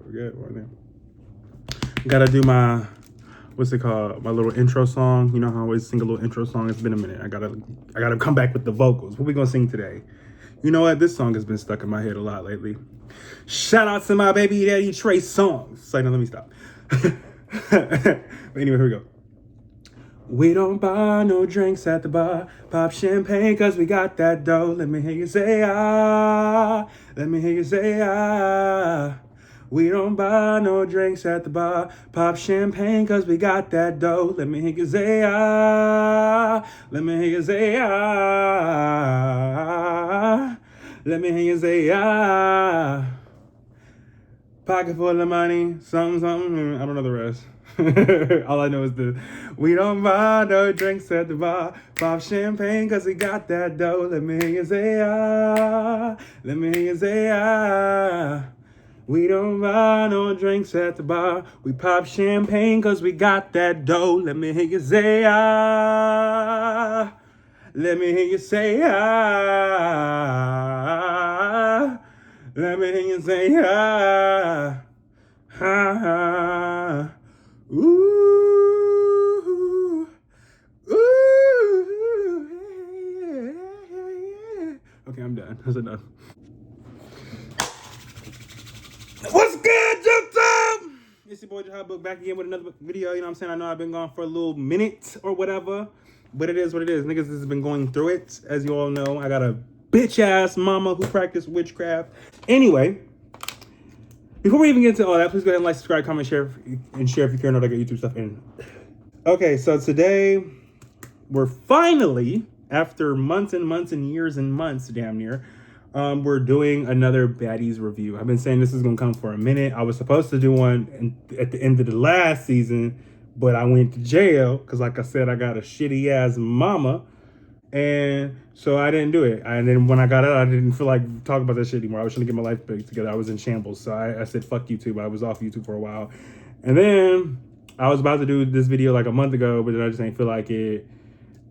We're good. We're there. Gotta do my, what's it called? My little intro song. You know how I always sing a little intro song? It's been a minute. I gotta come back with the vocals. What we gonna sing today? You know what? This song has been stuck in my head a lot lately. Shout out to my baby daddy Trey Songz. Say no, let me stop. But anyway, here we go. We don't buy no drinks at the bar. Pop champagne cause we got that dough. Let me hear you say ah. Let me hear you say ah. We don't buy no drinks at the bar. Pop champagne cause we got that dough. Let me hear you say ah. Let me hear you say ah. Let me hear you say ah. Pocket full of money, something, I don't know the rest. All I know is we don't buy no drinks at the bar. Pop champagne cause we got that dough. Let me hear you say ah. Let me hear you say ah. We don't buy no drinks at the bar. We pop champagne cause we got that dough. Let me hear you say ah. Let me hear you say ah. Let me hear you say ah. Ah. Ooh. Ooh. Okay, I'm done. That's enough. What's good, Jump Time? It's your boy Jahab Book back again with another video. You know what I'm saying? I know I've been gone for a little minute or whatever, but it is what it is. Niggas has been going through it. As you all know, I got a bitch ass mama who practiced witchcraft. Anyway, before we even get into all that, please go ahead and like, subscribe, comment, share if you care and all that good YouTube stuff. Okay, so today we're finally, after months and months and years and months, damn near, we're doing another Baddies review. I've been saying this is gonna come for a minute. I was supposed to do one at the end of the last season, but I went to jail because, like I said, I got a shitty ass mama, and so I didn't do it. And then when I got out, I didn't feel like talking about that shit anymore. I was trying to get my life back together. I was in shambles, so I said fuck YouTube. I was off YouTube for a while, and then I was about to do this video like a month ago, but then I just didn't feel like it.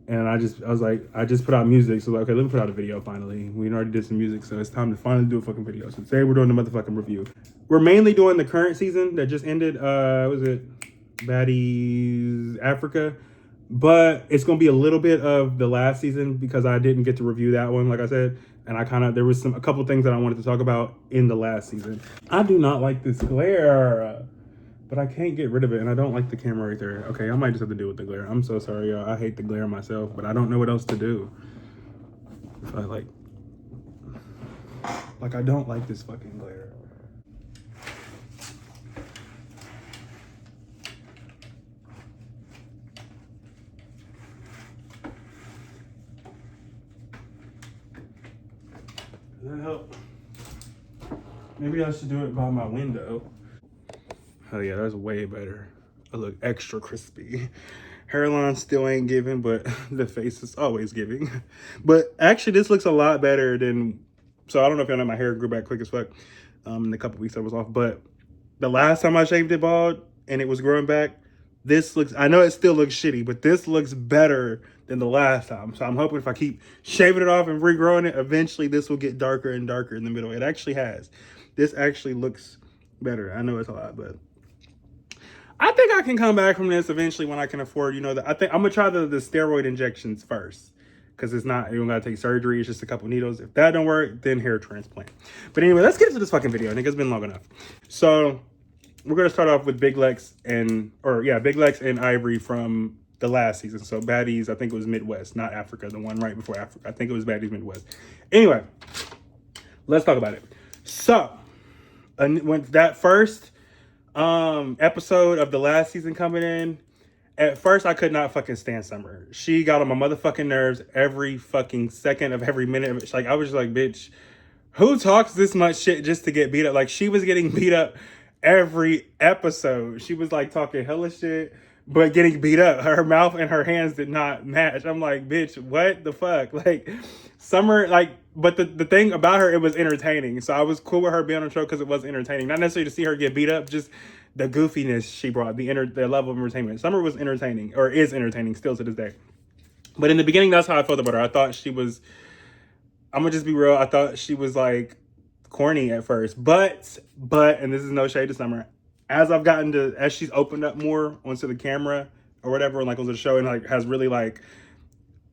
And I just put out music. So like, okay, let me put out a video finally. We already did some music, so it's time to finally do a fucking video. So today we're doing the motherfucking review. We're mainly doing the current season that just ended. Was it Baddies Africa? But it's gonna be a little bit of the last season because I didn't get to review that one, like I said. And there was a couple things that I wanted to talk about in the last season. I do not like this glare, but I can't get rid of it, and I don't like the camera right there. Okay, I might just have to deal with the glare. I'm so sorry, y'all. I hate the glare myself, but I don't know what else to do. If I I don't like this fucking glare. Does that help? Maybe I should do it by my window. Oh yeah, that's way better. I look extra crispy. Hairline still ain't giving, but the face is always giving. But actually, this looks a lot better than... So I don't know if y'all know, my hair grew back quick as fuck in a couple weeks I was off. But the last time I shaved it bald and it was growing back, this looks... I know it still looks shitty, but this looks better than the last time. So I'm hoping if I keep shaving it off and regrowing it, eventually this will get darker and darker in the middle. It actually has. This actually looks better. I know it's a lot, but... I think I can come back from this eventually when I can afford, I think I'm gonna try the steroid injections first, because it's not, you don't gotta take surgery, it's just a couple needles. If that don't work, then hair transplant. But anyway, let's get into this fucking video. I think it's been long enough. So we're gonna start off with Big Lex and Ivory from the last season. So Baddies, I think it was Midwest, not Africa, the one right before Africa. I think it was Baddies Midwest. Anyway, let's talk about it. So when that first episode of the last season coming in, at first I could not fucking stand Summer. She got on my motherfucking nerves every fucking second of every minute of it. Like, I was just like, bitch, who talks this much shit just to get beat up? Like, she was getting beat up every episode. She was like talking hella shit, but getting beat up. Her mouth and her hands did not match. I'm like, bitch, what the fuck? Like, Summer, like, but the thing about her, it was entertaining. So I was cool with her being on the show because it was entertaining. Not necessarily to see her get beat up, just the goofiness she brought, the level of entertainment. Summer was entertaining, or is entertaining still to this day. But in the beginning, that's how I felt about her. I thought she was, I'm gonna just be real, I thought she was like corny at first, but and this is no shade to Summer. As she's opened up more onto the camera or whatever, like onto the show, and like has really like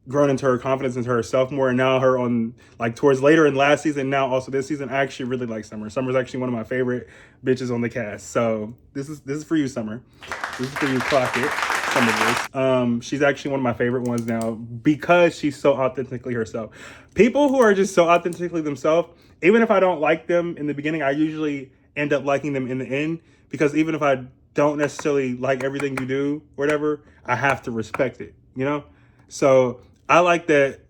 grown into her confidence into herself more, and now her on like towards later in last season, now also this season, I actually really like Summer. Summer's actually one of my favorite bitches on the cast. So this is for you, Summer. This is for you, clock it. She's actually one of my favorite ones now because she's so authentically herself. People who are just so authentically themselves, even if I don't like them in the beginning, I usually end up liking them in the end, because even if I don't necessarily like everything you do or whatever, I have to respect it, you know? So I like that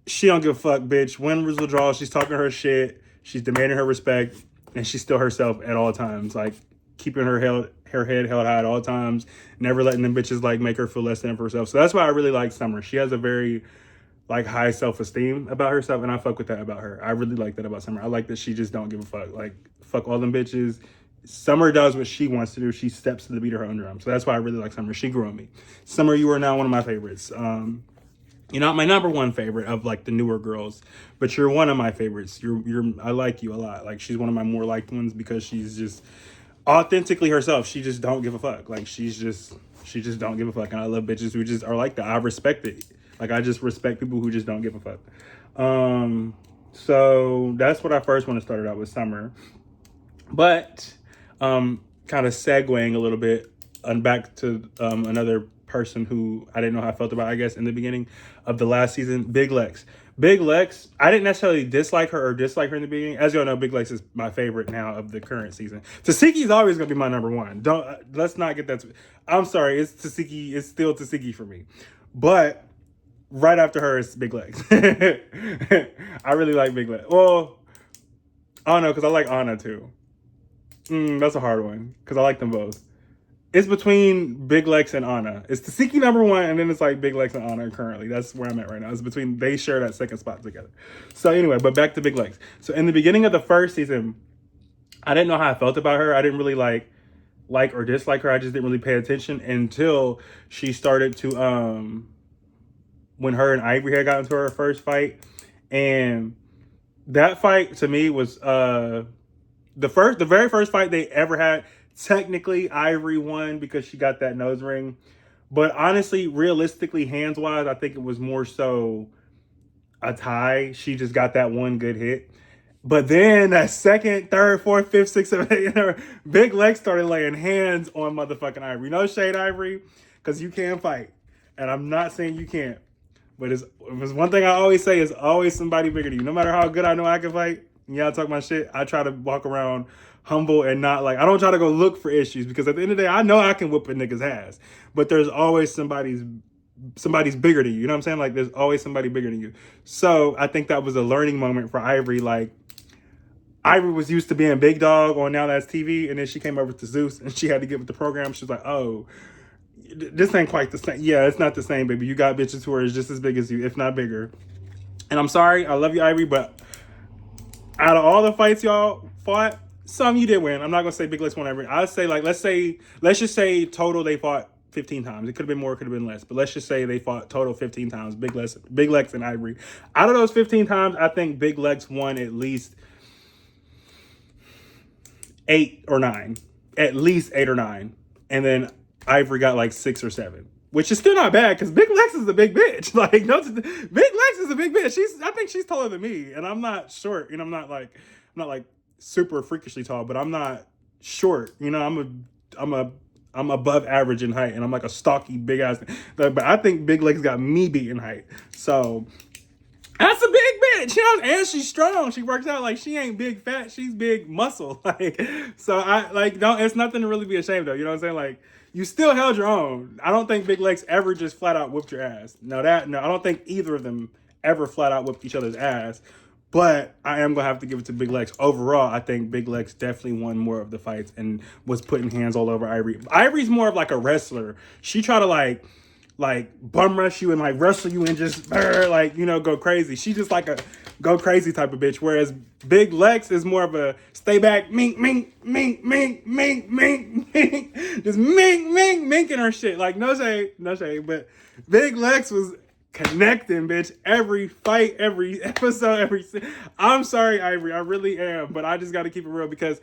she don't give a fuck, bitch. Win, lose, or draw, she's talking her shit, she's demanding her respect, and she's still herself at all times. Like, keeping her head held high at all times, never letting them bitches like make her feel less than for herself. So that's why I really like Summer. She has a very like high self-esteem about herself, and I fuck with that about her. I really like that about Summer. I like that she just don't give a fuck. Like, fuck all them bitches. Summer does what she wants to do. She steps to the beat of her own drum. So that's why I really like Summer. She grew on me. Summer, you are now one of my favorites. You're not my number one favorite of like the newer girls, but you're one of my favorites. I like you a lot. Like, she's one of my more liked ones because she's just authentically herself. She just don't give a fuck. Like, she just don't give a fuck. And I love bitches who just are like that. I respect it. Like, I just respect people who just don't give a fuck. So that's what I first want to start out with, Summer. But kind of segueing a little bit and back to another person who I didn't know how I felt about, I guess, in the beginning of the last season, Big Lex. Big Lex, I didn't necessarily dislike her in the beginning. As y'all know, Big Lex is my favorite now of the current season. Tasiki is always going to be my number one. Let's not get that. I'm sorry, it's Tasiki. It's still Tasiki for me. But right after her is Big Lex. I really like Big Lex. Well, I don't know, because I like Anna too. That's a hard one, because I like them both. It's between Big Lex and Anna. It's Tasiki number one, and then it's like Big Lex and Anna currently. That's where I'm at right now. It's between, they share that second spot together. So anyway, but back to Big Lex. So in the beginning of the first season, I didn't know how I felt about her. I didn't really like or dislike her. I just didn't really pay attention until she started to, when her and Ivory had gotten into her first fight. And that fight to me was the very first fight they ever had. Technically, Ivory won because she got that nose ring. But honestly, realistically, hands-wise, I think it was more so a tie. She just got that one good hit. But then that second, third, fourth, fifth, sixth, seventh, eighth, Big Lex started laying hands on motherfucking Ivory. No shade, Ivory, because you can fight. And I'm not saying you can't. But it's one thing I always say is always somebody bigger than you. No matter how good I know I can fight, y'all talk my shit, I try to walk around humble and not like, I don't try to go look for issues, because at the end of the day, I know I can whoop a nigga's ass, but there's always somebody's bigger than you. You know what I'm saying? Like, there's always somebody bigger than you. So I think that was a learning moment for Ivory. Like, Ivory was used to being big dog on Now That's TV, and then she came over to Zeus and she had to get with the program. She was like, oh, this ain't quite the same. Yeah, it's not the same, baby. You got bitches who are just as big as you, if not bigger. And I'm sorry, I love you, Ivory, but out of all the fights y'all fought, some you did win. I'm not gonna say Big Lex won every. I'd say, like, let's just say total they fought 15 times. It could have been more, it could have been less, but let's just say they fought total 15 times. Big Lex and Ivory. Out of those 15 times, I think Big Lex won at least 8 or 9. At least 8 or 9. And then Ivory got like 6 or 7. Which is still not bad, because Big Lex is a big bitch. Like, no, Big Lex is a big bitch. I think she's taller than me, and I'm not short. You know, I'm not like super freakishly tall, but I'm not short. You know, I'm above average in height, and I'm like a stocky big ass. But I think Big Lex got me beat in height. So that's a big bitch, you know, and she's strong. She works out. Like, she ain't big fat, she's big muscle. Like, so I like, don't. It's nothing to really be ashamed of. You know what I'm saying? Like, you still held your own. I don't think Big Lex ever just flat out whooped your ass. No, I don't think either of them ever flat out whooped each other's ass. But I am going to have to give it to Big Lex. Overall, I think Big Lex definitely won more of the fights and was putting hands all over Ivory. Ivory's more of like a wrestler. She try to like bum rush you and like wrestle you and just like, you know, go crazy. She just like a go crazy type of bitch. Whereas Big Lex is more of a stay back, mink, mink, mink, mink, mink, mink, mink. Just mink, mink, minking her shit. Like, no shade. But Big Lex was connecting, bitch. Every fight, every episode, I'm sorry, Ivory. I really am. But I just got to keep it real because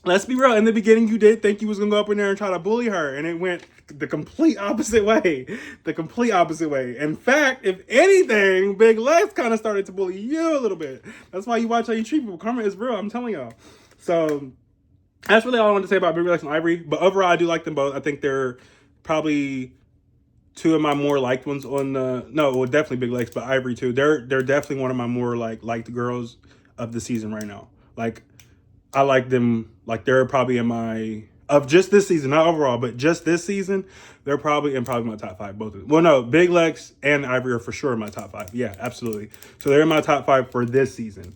let's be real. In the beginning, you did think you was going to go up in there and try to bully her. And it went the complete opposite way. The complete opposite way. In fact, if anything, Big Lex kind of started to bully you a little bit. That's why you watch how you treat people. Karma is real. I'm telling y'all. So that's really all I wanted to say about Big Lex and Ivory. But overall, I do like them both. I think they're probably two of my more liked ones on the... No, well, definitely Big Lex, but Ivory too. They're definitely one of my more liked girls of the season right now. Like, I like them. Like, they're probably in my... Of just this season, not overall, but just this season, they're probably in my top 5. Both of them. Well, no, Big Lex and Ivory are for sure in my top 5. Yeah, absolutely. So they're in my top 5 for this season.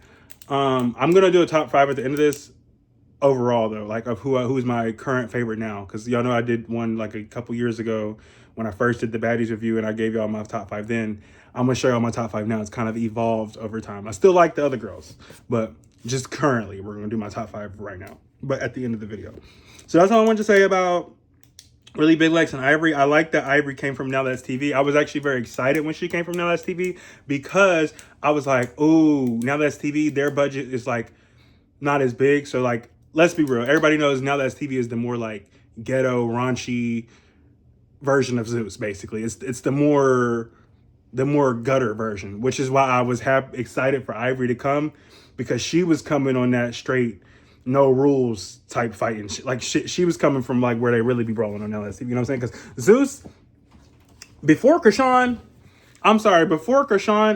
I'm going to do a top 5 at the end of this. Overall though, like of who's my current favorite now, because y'all know I did one like a couple years ago when I first did the Baddies review and I gave y'all my top 5 then. I'm gonna show y'all my top 5 now. It's kind of evolved over time. I still like the other girls, but just currently we're gonna do my top 5 right now, but at the end of the video. So that's all I wanted to say about really Big Lex and Ivory. I like that Ivory came from Now That's TV. I was actually very excited when she came from Now That's TV because I was like, ooh, Now That's TV, their budget is like not as big, so like, let's be real. Everybody knows Now That's TV is the more like ghetto, raunchy version of Zeus. Basically, it's the more gutter version, which is why I was excited for Ivory to come, because she was coming on that straight, no rules type fighting. Like she was coming from like where they really be brawling on Now That's TV. You know what I'm saying? Because Zeus, before Krishan,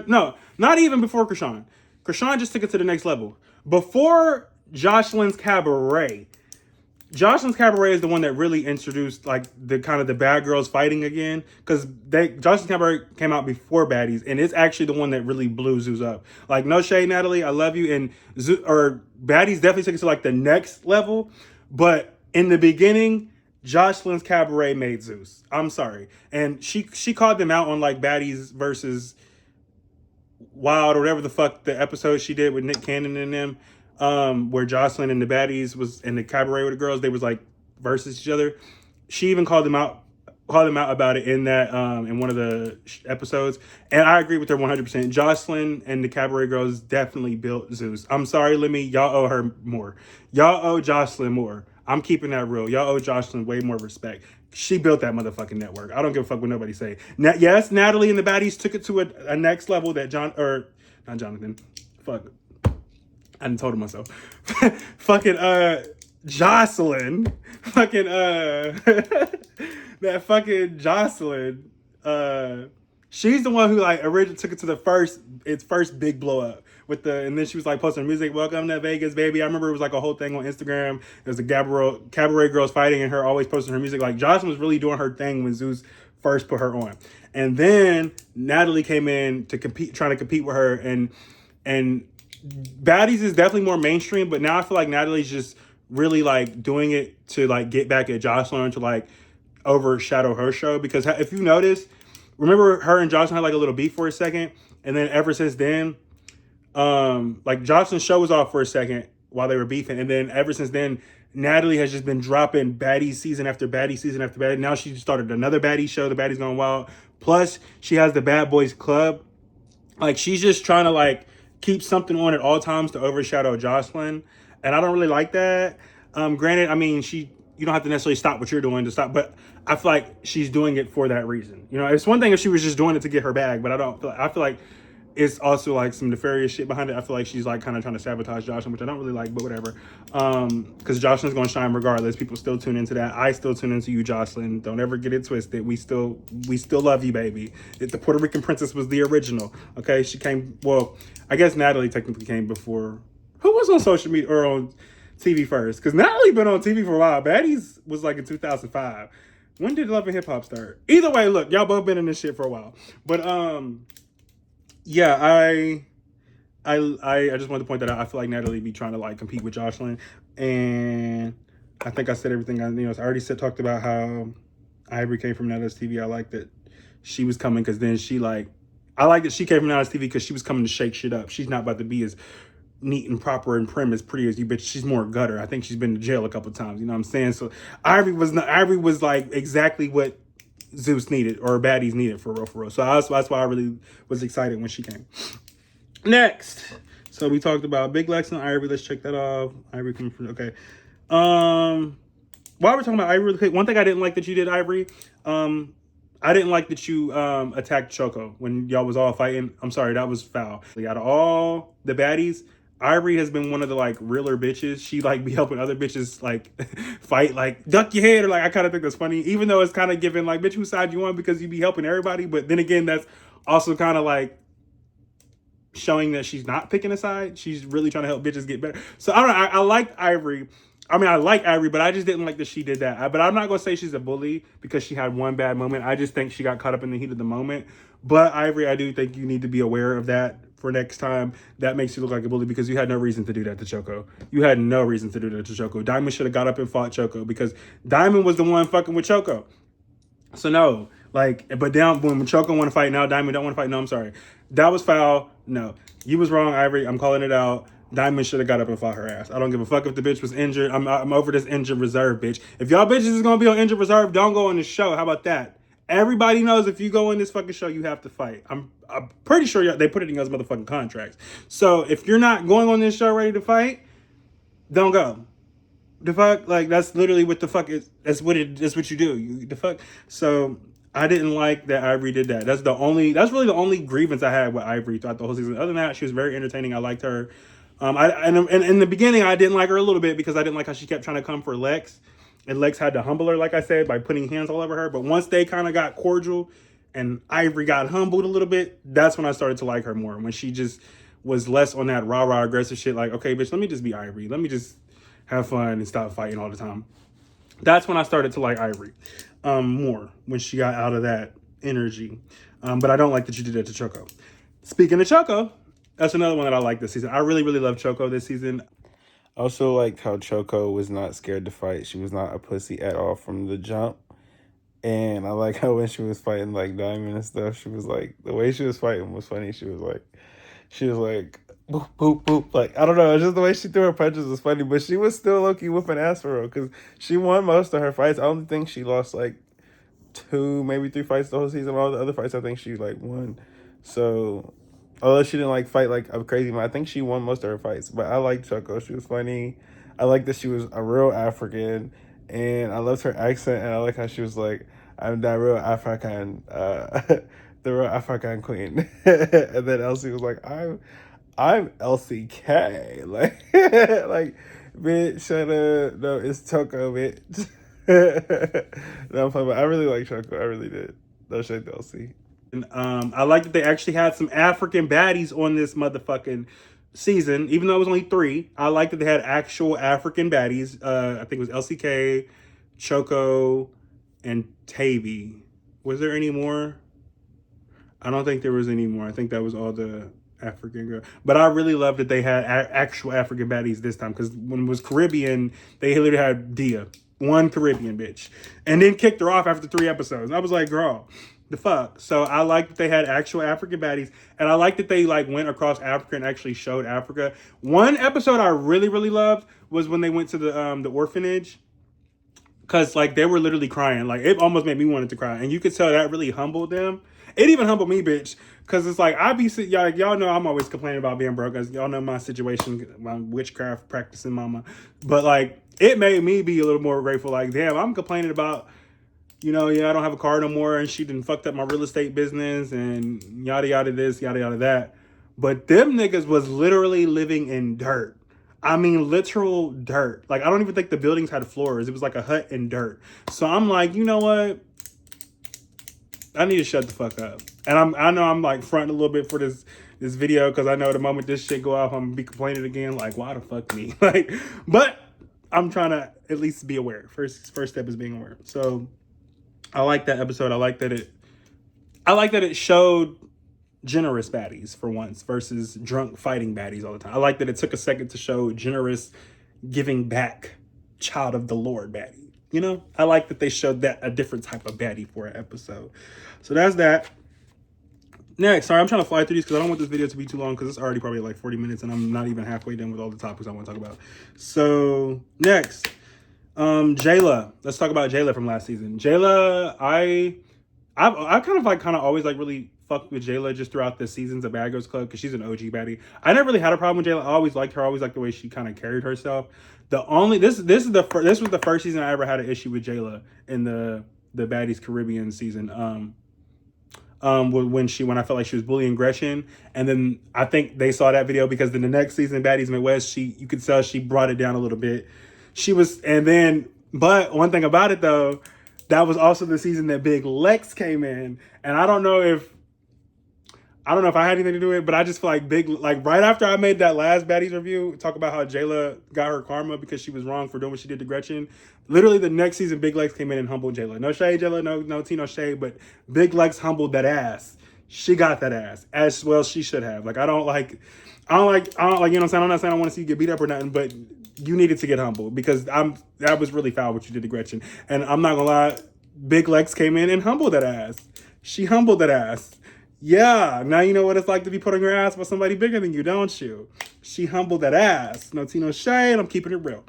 no, not even before Krishan. Krishan just took it to the next level. Before Jocelyn's Cabaret is the one that really introduced like the kind of the bad girls fighting again, because Jocelyn's Cabaret came out before Baddies, and it's actually the one that really blew Zeus up. Like, no shade, Natalie, I love you, and Baddies definitely took it to like the next level, but in the beginning, Jocelyn's Cabaret made Zeus. I'm sorry, and she called them out on like Baddies versus Wild or whatever the fuck the episode she did with Nick Cannon and them. Where Jocelyn and the Baddies was in the Cabaret with the girls, they was like versus each other. She even called them out about it in that in one of the episodes, and I agree with her 100%. Jocelyn and the Cabaret girls definitely built Zeus. I'm sorry, Lemmy, y'all owe her more. Y'all owe Jocelyn more. I'm keeping that real. Y'all owe Jocelyn way more respect. She built that motherfucking network. I don't give a fuck what nobody say. Yes, Natalie and the Baddies took it to a next level that not Jonathan. Fuck. I done told him myself. Fucking Jocelyn. Fucking that fucking Jocelyn. She's the one who like originally took it to its first big blow up with and then she was like posting music, welcome to Vegas, baby. I remember it was like a whole thing on Instagram. There's the cabaret girls fighting and her always posting her music. Like, Jocelyn was really doing her thing when Zeus first put her on. And then Natalie came in to trying to compete with her, and Baddies is definitely more mainstream, but now I feel like Natalie's just really like doing it to like get back at Jocelyn, to like overshadow her show. Because if you notice, remember her and Jocelyn had like a little beef for a second, and then ever since then, like Jocelyn's show was off for a second while they were beefing, and then ever since then, Natalie has just been dropping Baddies season after Baddies season after Baddies. Now she started another Baddies show, the Baddies Gone Wild. Plus she has the Bad Boys Club. Like, she's just trying to like keep something on at all times to overshadow Jocelyn, and I don't really like that. Granted, I mean, you don't have to necessarily stop what you're doing to stop, but I feel like she's doing it for that reason. You know, it's one thing if she was just doing it to get her bag, but I feel like it's also like some nefarious shit behind it. I feel like she's like kind of trying to sabotage Jocelyn, which I don't really like, but whatever. Because Jocelyn's gonna shine regardless. People still tune into that. I still tune into you, Jocelyn. Don't ever get it twisted. We still love you, baby. The Puerto Rican princess was the original. Okay, she came. Well, I guess Natalie technically came before. Who was on social media or on TV first? Because Natalie been on TV for a while. Baddies was like in 2005. When did Love and Hip Hop start? Either way, look, y'all both been in this shit for a while. But yeah, I just wanted to point that out. I feel like Natalie be trying to like compete with Jocelyn, and I think I said everything. I already talked about how Ivory came from Now That's TV. I like that she was coming because then I like that she came from Now That's TV because she was coming to shake shit up. She's not about to be as neat and proper and prim as pretty as you, bitch. She's more gutter. I think she's been to jail a couple times. You know what I'm saying? So Ivory was like exactly what Zeus needed, or Baddies needed, for real, for real. So that's why I really was excited when she came. Next, so we talked about Big Lex and Ivory. Let's check that off. Ivory coming from, okay. While we're talking about Ivory really quick, one thing I didn't like that you did, Ivory, I didn't like that you attacked Choco when y'all was all fighting. I'm sorry, that was foul. Out of all the baddies, Ivory has been one of the like realer bitches. She like be helping other bitches like fight, like duck your head, or like I kind of think that's funny, even though it's kind of giving like, bitch, whose side you on, because you be helping everybody. But then again, that's also kind of like showing that she's not picking a side. She's really trying to help bitches get better. So I don't know. I like Ivory. I mean, I like Ivory, but I just didn't like that she did that. But I'm not going to say she's a bully because she had one bad moment. I just think she got caught up in the heat of the moment. But Ivory, I do think you need to be aware of that for next time. That makes you look like a bully because you had no reason to do that to Choco. You had no reason to do that to Choco. Diamond should have got up and fought Choco because Diamond was the one fucking with Choco. So no, like, but down when Choco want to fight, now Diamond don't want to fight. No, I'm sorry. That was foul. No, you was wrong, Ivory. I'm calling it out. Diamond should have got up and fought her ass. I don't give a fuck if the bitch was injured. I'm over this injured reserve, bitch. If y'all bitches is gonna be on injured reserve, don't go on this show. How about that? Everybody knows if you go in this fucking show, you have to fight. I'm pretty sure they put it in y'all's motherfucking contracts. So if you're not going on this show ready to fight, don't go. The fuck, like that's literally what the fuck is. That's what you do. The fuck. So I didn't like that Ivory did that. That's really the only grievance I had with Ivory throughout the whole season. Other than that, she was very entertaining. I liked her. And in the beginning, I didn't like her a little bit because I didn't like how she kept trying to come for Lex. And Lex had to humble her, like I said, by putting hands all over her. But once they kind of got cordial and Ivory got humbled a little bit, that's when I started to like her more. When she just was less on that rah-rah aggressive shit, like, okay, bitch, let me just be Ivory. Let me just have fun and stop fighting all the time. That's when I started to like Ivory more, when she got out of that energy. But I don't like that you did that to Choco. Speaking of Choco, that's another one that I like this season. I really, really love Choco this season. I also liked how Choco was not scared to fight. She was not a pussy at all from the jump. And I like how when she was fighting like Diamond and stuff, she was like, the way she was fighting was funny. She was like, boop, boop, boop. Like, I don't know, just the way she threw her punches was funny. But she was still low-key whooping ass for real because she won most of her fights. I only think she lost like 2, maybe 3 fights the whole season. All the other fights, I think she like won. So although she didn't like fight like a crazy man, I think she won most of her fights. But I liked Choco. She was funny. I liked that she was a real African, and I loved her accent. And I like how she was like, "I'm the real African, the real African queen." And then Elsie was like, "I'm LCK." Like, like, bitch, shut up. No, it's Choco, bitch. No, I'm fine, but I really like Choco. I really did. No shade to Elsie. I like that they actually had some African baddies on this motherfucking season, even though it was only 3. I like that they had actual African baddies. I think it was LCK, Choco, and Tavy. Was there any more? I don't think there was any more. I think that was all the African girl. But I really love that they had actual African baddies this time, because when it was Caribbean, they literally had Dia, one Caribbean bitch, and then kicked her off after 3 episodes. And I was like, girl, the fuck. So I like that they had actual African baddies, and I like that they like went across Africa and actually showed Africa. One episode I really, really loved was when they went to the orphanage, because like they were literally crying. Like it almost made me wanted to cry, and you could tell that really humbled them. It even humbled me, bitch, because it's like I be y'all know I'm always complaining about being broke, as y'all know my situation, my witchcraft practicing mama. But like it made me be a little more grateful. Like, damn, I'm complaining about, I don't have a car no more, and she done fucked up my real estate business, and yada yada this, yada yada that. But them niggas was literally living in dirt. I mean, literal dirt. Like, I don't even think the buildings had floors. It was like a hut in dirt. So I'm like, you know what? I need to shut the fuck up. And I know I'm like fronting a little bit for this video, because I know the moment this shit go off, I'm gonna be complaining again. Like, why the fuck me? Like, but I'm trying to at least be aware. First step is being aware. So I like that episode. I like that it showed generous baddies for once versus drunk fighting baddies all the time. I like that it took a second to show generous, giving back, child of the Lord baddie. I like that they showed that a different type of baddie for an episode. So that's that. Next, sorry, I'm trying to fly through these because I don't want this video to be too long, because it's already probably like 40 minutes and I'm not even halfway done with all the topics I want to talk about. So next, Jayla. Let's talk about Jayla from last season. Jayla, I I kind of always like really fucked with Jayla just throughout the seasons of Bad Girls Club because she's an OG baddie. I never really had a problem with Jayla. I always liked her. I always liked the way she kind of carried herself. The only this was the first season I ever had an issue with Jayla in the Baddies Caribbean season. When I felt like she was bullying Gretchen, and then I think they saw that video because in the next season, Baddies Midwest, you could tell she brought it down a little bit. But one thing about it though, that was also the season that Big Lex came in, and I don't know if I had anything to do with it, but I just feel like right after I made that last Baddies review, talk about how Jayla got her karma because she was wrong for doing what she did to Gretchen. Literally the next season, Big Lex came in and humbled Jayla. No shade, Jayla, no tea, no shade, but Big Lex humbled that ass. She got that ass as well. She should have. Like I don't like. You know what I'm saying. I'm not saying I want to see you get beat up or nothing, but you needed to get humbled because that was really foul what you did to Gretchen. And I'm not gonna lie, Big Lex came in and humbled that ass. She humbled that ass. Yeah, now you know what it's like to be put on your ass by somebody bigger than you, don't you? She humbled that ass. No tea, no shade. I'm keeping it real.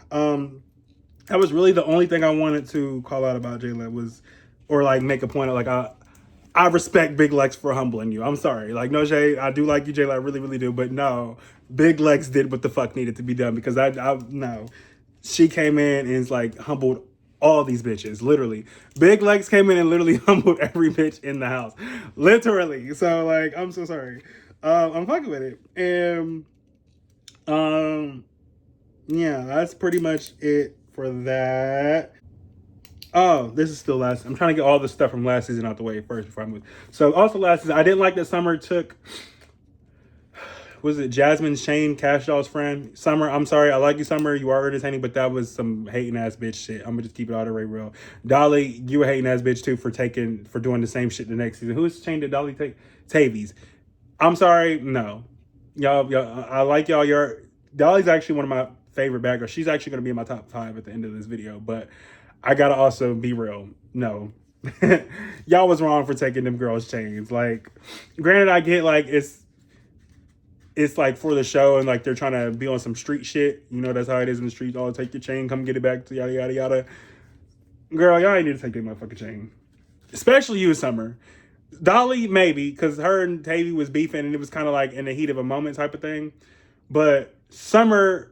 That was really the only thing I wanted to call out about Jayla was, or like make a point of like I respect Big Lex for humbling you. I'm sorry. Like, no shade. I do like you, Jayla. I really, really do. But no, Big Lex did what the fuck needed to be done because no. She came in and like humbled all these bitches, literally. Big Lex came in and literally humbled every bitch in the house. Literally. So, like, I'm so sorry. I'm fucking with it. And, yeah, that's pretty much it for that. Oh, this is still last. I'm trying to get all the stuff from last season out the way first before I move. So also last season, I didn't like that Summer took, was it Jasmine Shane, Cash Doll's friend? Summer, I'm sorry. I like you, Summer. You are entertaining, but that was some hating ass bitch shit. I'm gonna just keep it all the way real. Dolly, you a hating ass bitch too for doing the same shit the next season. Who's Shane did Dolly take? Tavies. I'm sorry. No. Y'all, I like y'all. Dolly's actually one of my favorite bad girls. She's actually gonna be in my top 5 at the end of this video, but I gotta also be real. No. Y'all was wrong for taking them girls' chains. Like, granted, I get like it's like for the show and like they're trying to be on some street shit. You know, that's how it is in the streets. Oh, take your chain, come get it back, yada, yada, yada. Girl, y'all ain't need to take that motherfucking chain. Especially you, Summer. Dolly, maybe, because her and Tavy was beefing and it was kind of like in the heat of a moment type of thing. But Summer,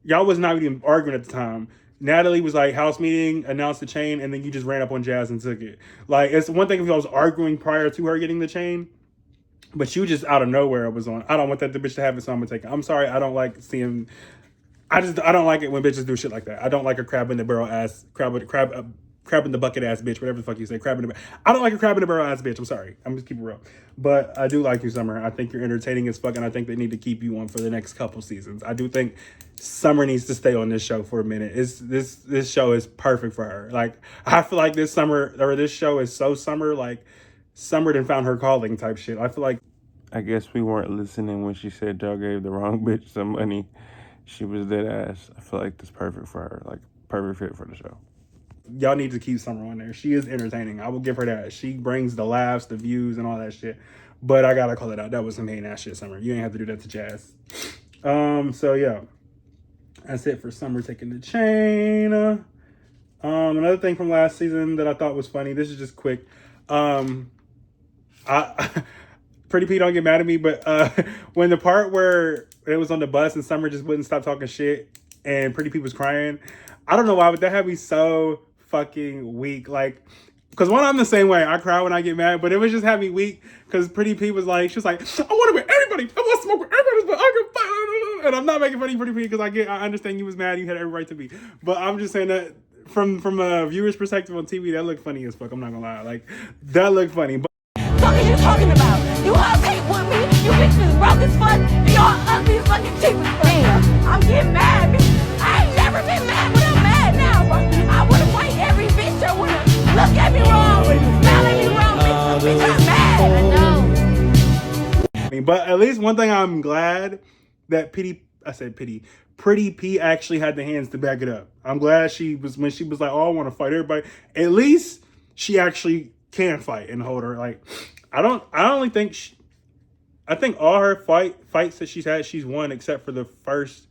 y'all was not even arguing at the time. Natalie was like, house meeting, announced the chain, and then you just ran up on Jazz and took it. Like, it's one thing if I was arguing prior to her getting the chain, but you just out of nowhere was on. I don't want that the bitch to have it, so I'm gonna take it. I'm sorry, I don't like seeing. I don't like it when bitches do shit like that. I don't like a crab in the barrel ass crab in the bucket ass bitch, whatever the fuck you say. I don't like a crab in the barrel ass bitch. I'm sorry. I'm just keeping it real. But I do like you, Summer. I think you're entertaining as fuck, and I think they need to keep you on for the next couple seasons. I do think Summer needs to stay on this show for a minute. This show is perfect for her. Like, I feel like this show is so Summer, like Summer done found her calling type shit. I feel like I guess we weren't listening when she said y'all gave the wrong bitch some money. She was dead ass. I feel like this perfect for her. Like, perfect fit for the show. y'all need to keep Summer on there. She is entertaining. I will give her that. She brings the laughs, the views, and all that shit. But I gotta call it out. That was some hating ass shit, Summer. You ain't have to do that to Jazz. So yeah. That's it for Summer taking the chain. Another thing from last season that I thought was funny. This is just quick. Pretty P, don't get mad at me, but when the part where it was on the bus and Summer just wouldn't stop talking shit and Pretty P was crying, I don't know why, but that had me so fucking weak. Like, because one, I'm the same way. I cry when I get mad, but it was just had me weak because Pretty P was like, she was like, I want to with everybody. I want to smoke with everybody, but I can fight. And I'm not making fun of Pretty P because I understand you was mad. You had every right to be. But I'm just saying that from a viewer's perspective on TV, that looked funny as fuck. I'm not gonna lie. Like, that looked funny. But What are you talking about? You all hate with me. You bitches broke as fuck. Y'all ugly as fucking cheap as fuck. Damn, I'm getting mad. I ain't never been mad, but I'm mad now. I would have fight every bitch that would have looked at me wrong, smile at me wrong. Bitch, I'm mad. I know. But at least one thing I'm glad that Pretty P actually had the hands to back it up. I'm glad when she was like, oh, I want to fight everybody. At least she actually can fight and hold her. Like, I think all her fights that she's had, she's won except for the first,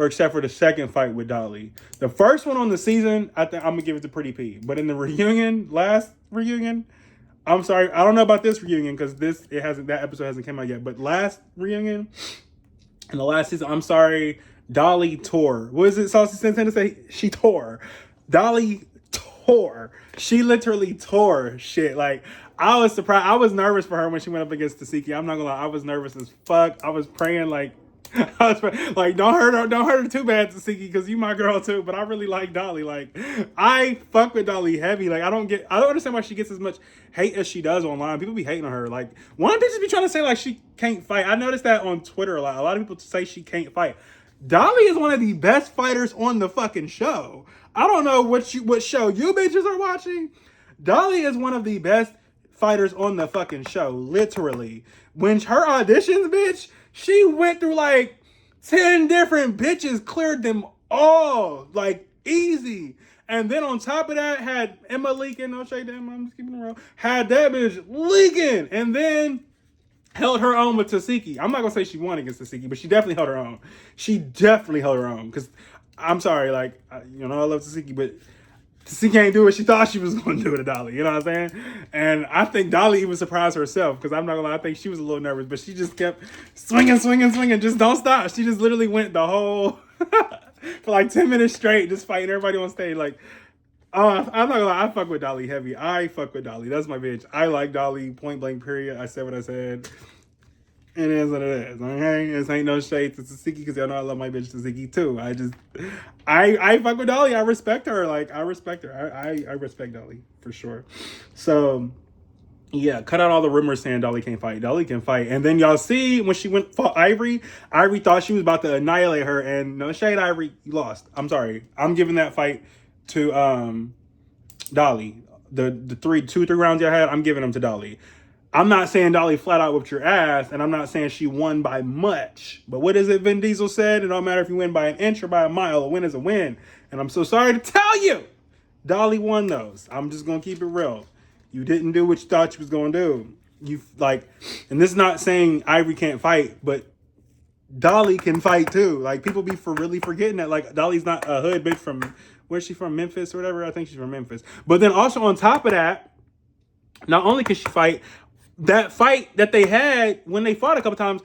or except for the second fight with Dolly. The first one on the season, I think I'm gonna give it to Pretty P. But in the reunion, last reunion, I'm sorry, I don't know about this reunion because that episode hasn't come out yet. But last reunion, in the last season, I'm sorry, Dolly tore. What is it? Saucy Santana say she tore. Dolly tore. She literally tore shit. Like, I was surprised. I was nervous for her when she went up against Tasiki. I'm not gonna lie, I was nervous as fuck. I was praying like, don't hurt her too bad, Tasiki, because you my girl too. But I really like Dolly. Like, I fuck with Dolly heavy. Like, I don't understand why she gets as much hate as she does online. People be hating on her. Like, one bitches be trying to say like she can't fight. I noticed that on Twitter a lot. A lot of people say she can't fight. Dolly is one of the best fighters on the fucking show. I don't know what show you bitches are watching. Dolly is one of the best fighters on the fucking show, literally. When her auditions, bitch, she went through like 10 different bitches, cleared them all, like, easy. And then on top of that, had Emma leaking, no shade to Emma, I'm just keeping it real, had that bitch leaking, and then held her own with Tasiki. I'm not gonna say she won against Tasiki, but she definitely held her own. She definitely held her own, because I'm sorry, like, I love Tasiki, but Tasiki can't do what she thought she was going to do to Dolly. You know what I'm saying? And I think Dolly even surprised herself, because I'm not going to lie, I think she was a little nervous, but she just kept swinging, just don't stop. She just literally went the whole, for like 10 minutes straight, just fighting everybody on stage. Like, I'm not going to lie, I fuck with Dolly heavy. I fuck with Dolly. That's my bitch. I like Dolly, point blank, period. I said what I said. It is what it is, okay? This ain't no shade to Tasiki, because y'all know I love my bitch Tasiki too. I fuck with Dolly. I respect her. Like, I respect her. I respect Dolly, for sure. So, yeah, cut out all the rumors saying Dolly can't fight. Dolly can fight. And then y'all see, when she went for Ivory thought she was about to annihilate her, and no shade, Ivory, you lost. I'm sorry. I'm giving that fight to Dolly. The 2-3 rounds y'all had, I'm giving them to Dolly. I'm not saying Dolly flat out whipped your ass, and I'm not saying she won by much. But what is it Vin Diesel said? It don't matter if you win by an inch or by a mile. A win is a win. And I'm so sorry to tell you, Dolly won those. I'm just going to keep it real. You didn't do what you thought you was going to do. And this is not saying Ivory can't fight, but Dolly can fight too. Like, people be really forgetting that. Like, Dolly's not a hood bitch from, where's she from? Memphis or whatever? I think she's from Memphis. But then also on top of that, not only can she fight, that fight that they had when they fought a couple times,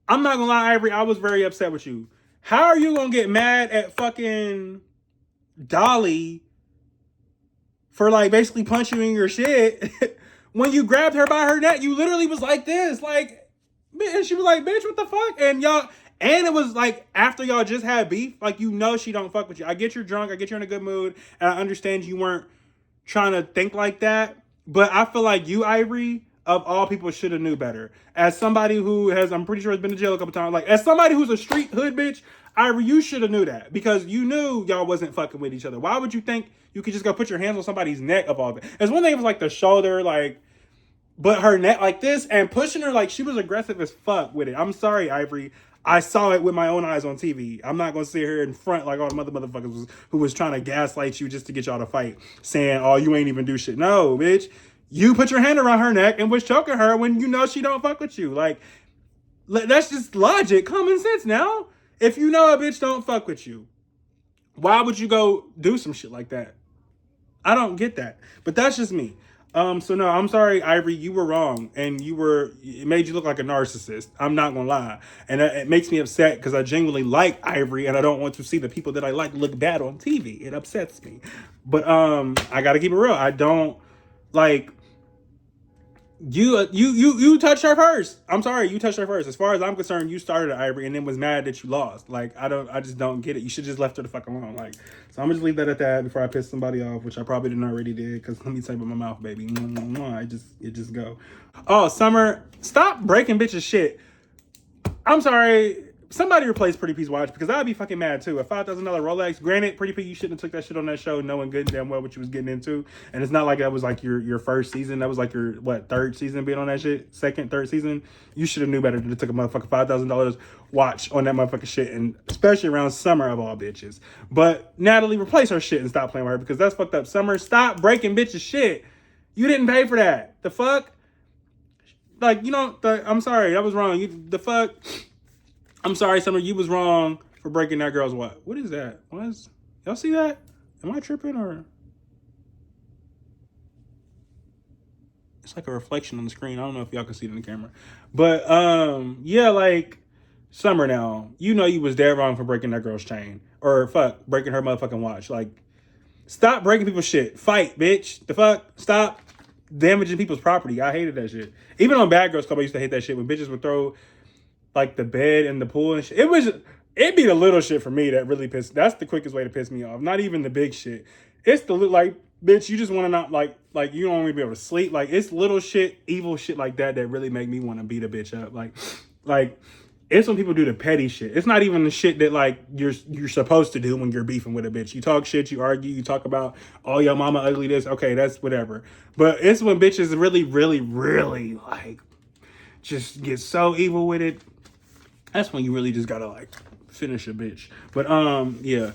I'm not gonna lie, Ivory, I was very upset with you. How are you gonna get mad at fucking Dolly for like basically punching you in your shit when you grabbed her by her neck? You literally was like this, like, and she was like, bitch, what the fuck? And it was like after y'all just had beef, like, she don't fuck with you. I get you're drunk, I get you're in a good mood, and I understand you weren't trying to think like that, but I feel like you, Ivory, of all people, should have knew better. As somebody who I'm pretty sure has been to jail a couple times, like, as somebody who's a street hood bitch, Ivory, you should have knew that, because you knew y'all wasn't fucking with each other. Why would you think you could just go put your hands on somebody's neck of all that? It's one thing it was like the shoulder, like, but her neck like this, and pushing her, like, she was aggressive as fuck with it. I'm sorry, Ivory. I saw it with my own eyes on TV. I'm not going to sit here in front like all the motherfuckers who was trying to gaslight you just to get y'all to fight, saying, oh, you ain't even do shit. No, bitch. You put your hand around her neck and was choking her when you know she don't fuck with you. Like, that's just logic, common sense now. If you know a bitch don't fuck with you, why would you go do some shit like that? I don't get that. But that's just me. So no, I'm sorry, Ivory, you were wrong. And it made you look like a narcissist. I'm not gonna lie. And it makes me upset because I genuinely like Ivory and I don't want to see the people that I like look bad on TV. It upsets me. But I gotta keep it real. I don't like you touched her first. I'm sorry, you touched her first. As far as I'm concerned, you started at Ivory and then was mad that you lost. Like, I just don't get it. You should just left her the fuck alone. Like, so I'm gonna just leave that at that before I piss somebody off, which I probably didn't already did, because let me type in my mouth, baby. It just go. Oh, Summer, stop breaking bitches shit. I'm sorry. Somebody replace Pretty P's watch, because I'd be fucking mad too. A $5,000 Rolex. Granted, Pretty P, you shouldn't have took that shit on that show, knowing good and damn well what you was getting into. And it's not like that was like your first season. That was like your third season being on that shit. Second, third season. You should have knew better than to took a motherfucking $5,000 watch on that motherfucking shit, and especially around Summer of all bitches. But Natalie, replace her shit and stop playing with her, because that's fucked up. Summer, stop breaking bitches shit. You didn't pay for that. The fuck? Like, I'm sorry, that was wrong. The fuck? I'm sorry, Summer, you was wrong for breaking that girl's what? What is that? Y'all see that? Am I tripping or? It's like a reflection on the screen. I don't know if y'all can see it in the camera. But yeah, like Summer now. You know you was dead wrong for breaking that girl's chain. Or breaking her motherfucking watch. Like, stop breaking people's shit. Fight, bitch. The fuck? Stop damaging people's property. I hated that shit. Even on Bad Girls Club, I used to hate that shit when bitches would throw like the bed in the pool and shit. It'd be the little shit for me that really that's the quickest way to piss me off. Not even the big shit. It's the like, bitch, you just want to not like you don't want to be able to sleep. Like, it's little shit, evil shit like that really make me want to beat a bitch up. Like it's when people do the petty shit. It's not even the shit that like you're supposed to do when you're beefing with a bitch. You talk shit, you argue, you talk about, oh, your mama ugly this. Okay, that's whatever. But it's when bitches really, really, really like just get so evil with it. That's when you really just gotta like finish a bitch. But yeah.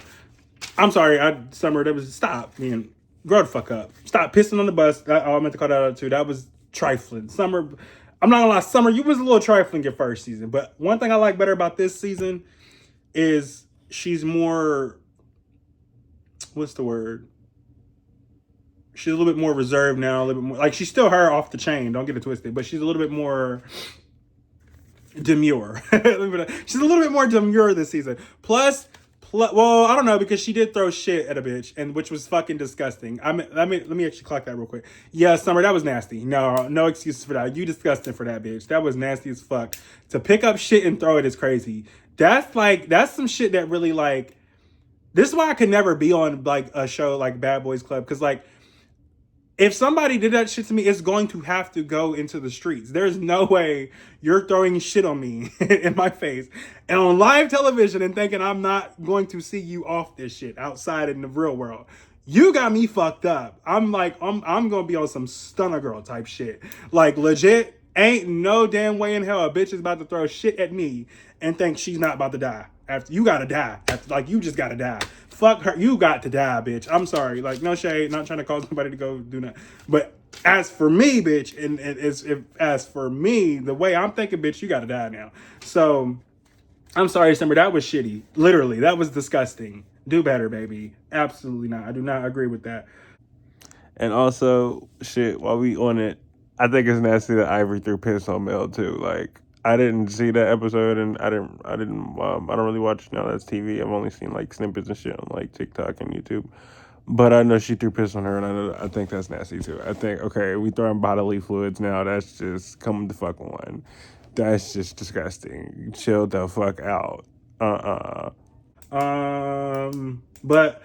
I'm sorry, Summer, stop, man. Grow the fuck up. Stop pissing on the bus. I meant to call that out too. That was trifling. Summer, I'm not gonna lie, Summer, you was a little trifling your first season. But one thing I like better about this season is she's more, what's the word? She's a little bit more reserved now, a little bit more, like she's still her off the chain, don't get it twisted, but she's a little bit more demure. She's a little bit more demure this season. Plus, well, I don't know, because she did throw shit at a bitch, and which was fucking disgusting. Let me actually clock that real quick. Yeah, Summer, that was nasty. No excuses for that. You disgusting for that, bitch. That was nasty as fuck. To pick up shit and throw it is crazy. That's some shit that really like. This is why I could never be on like a show like Bad Boys Club, because like, if somebody did that shit to me, it's going to have to go into the streets. There's no way you're throwing shit on me in my face and on live television and thinking I'm not going to see you off this shit outside in the real world. You got me fucked up. I'm going to be on some stunner girl type shit. Like, legit, ain't no damn way in hell a bitch is about to throw shit at me and think she's not about to die. After you gotta die. You just gotta die. Fuck her. You got to die, bitch. I'm sorry. Like, no shade. Not trying to cause somebody to go do that. But as for me, bitch, as for me, the way I'm thinking, bitch, you gotta die now. So, I'm sorry, Summer. That was shitty. Literally, that was disgusting. Do better, baby. Absolutely not. I do not agree with that. And also, shit, while we on it, I think it's nasty that Ivory threw piss on Mel too. Like, I didn't see that episode, and I don't really watch Now That's TV. I've only seen like snippets and shit on like TikTok and YouTube. But I know she threw piss on her, and I think that's nasty too. I think, okay, we throwing bodily fluids now. That's just come the fuck on. That's just disgusting. Chill the fuck out. But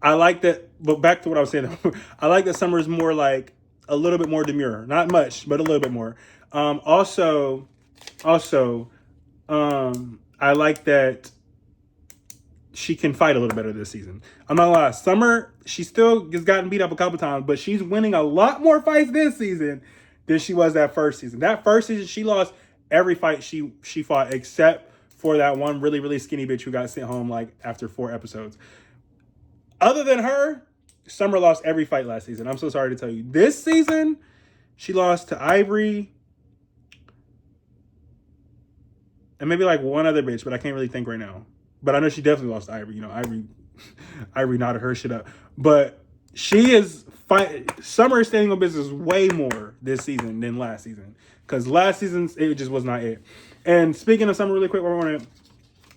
I like that. But back to what I was saying, I like that Summer is more like a little bit more demure. Not much, but a little bit more. Also, I like that she can fight a little better this season. I'm not gonna lie, Summer, she still has gotten beat up a couple times, but she's winning a lot more fights this season than she was that first season. That first season, she lost every fight she fought except for that one really, really skinny bitch who got sent home like after 4 episodes. Other than her, Summer lost every fight last season. I'm so sorry to tell you. This season, she lost to Ivory, and maybe like one other bitch, but I can't really think right now. But I know she definitely lost to Ivory. You know, Ivory knotted her shit up. But she is Summer is standing on business way more this season than last season. Because last season, it just was not it. And speaking of Summer really quick,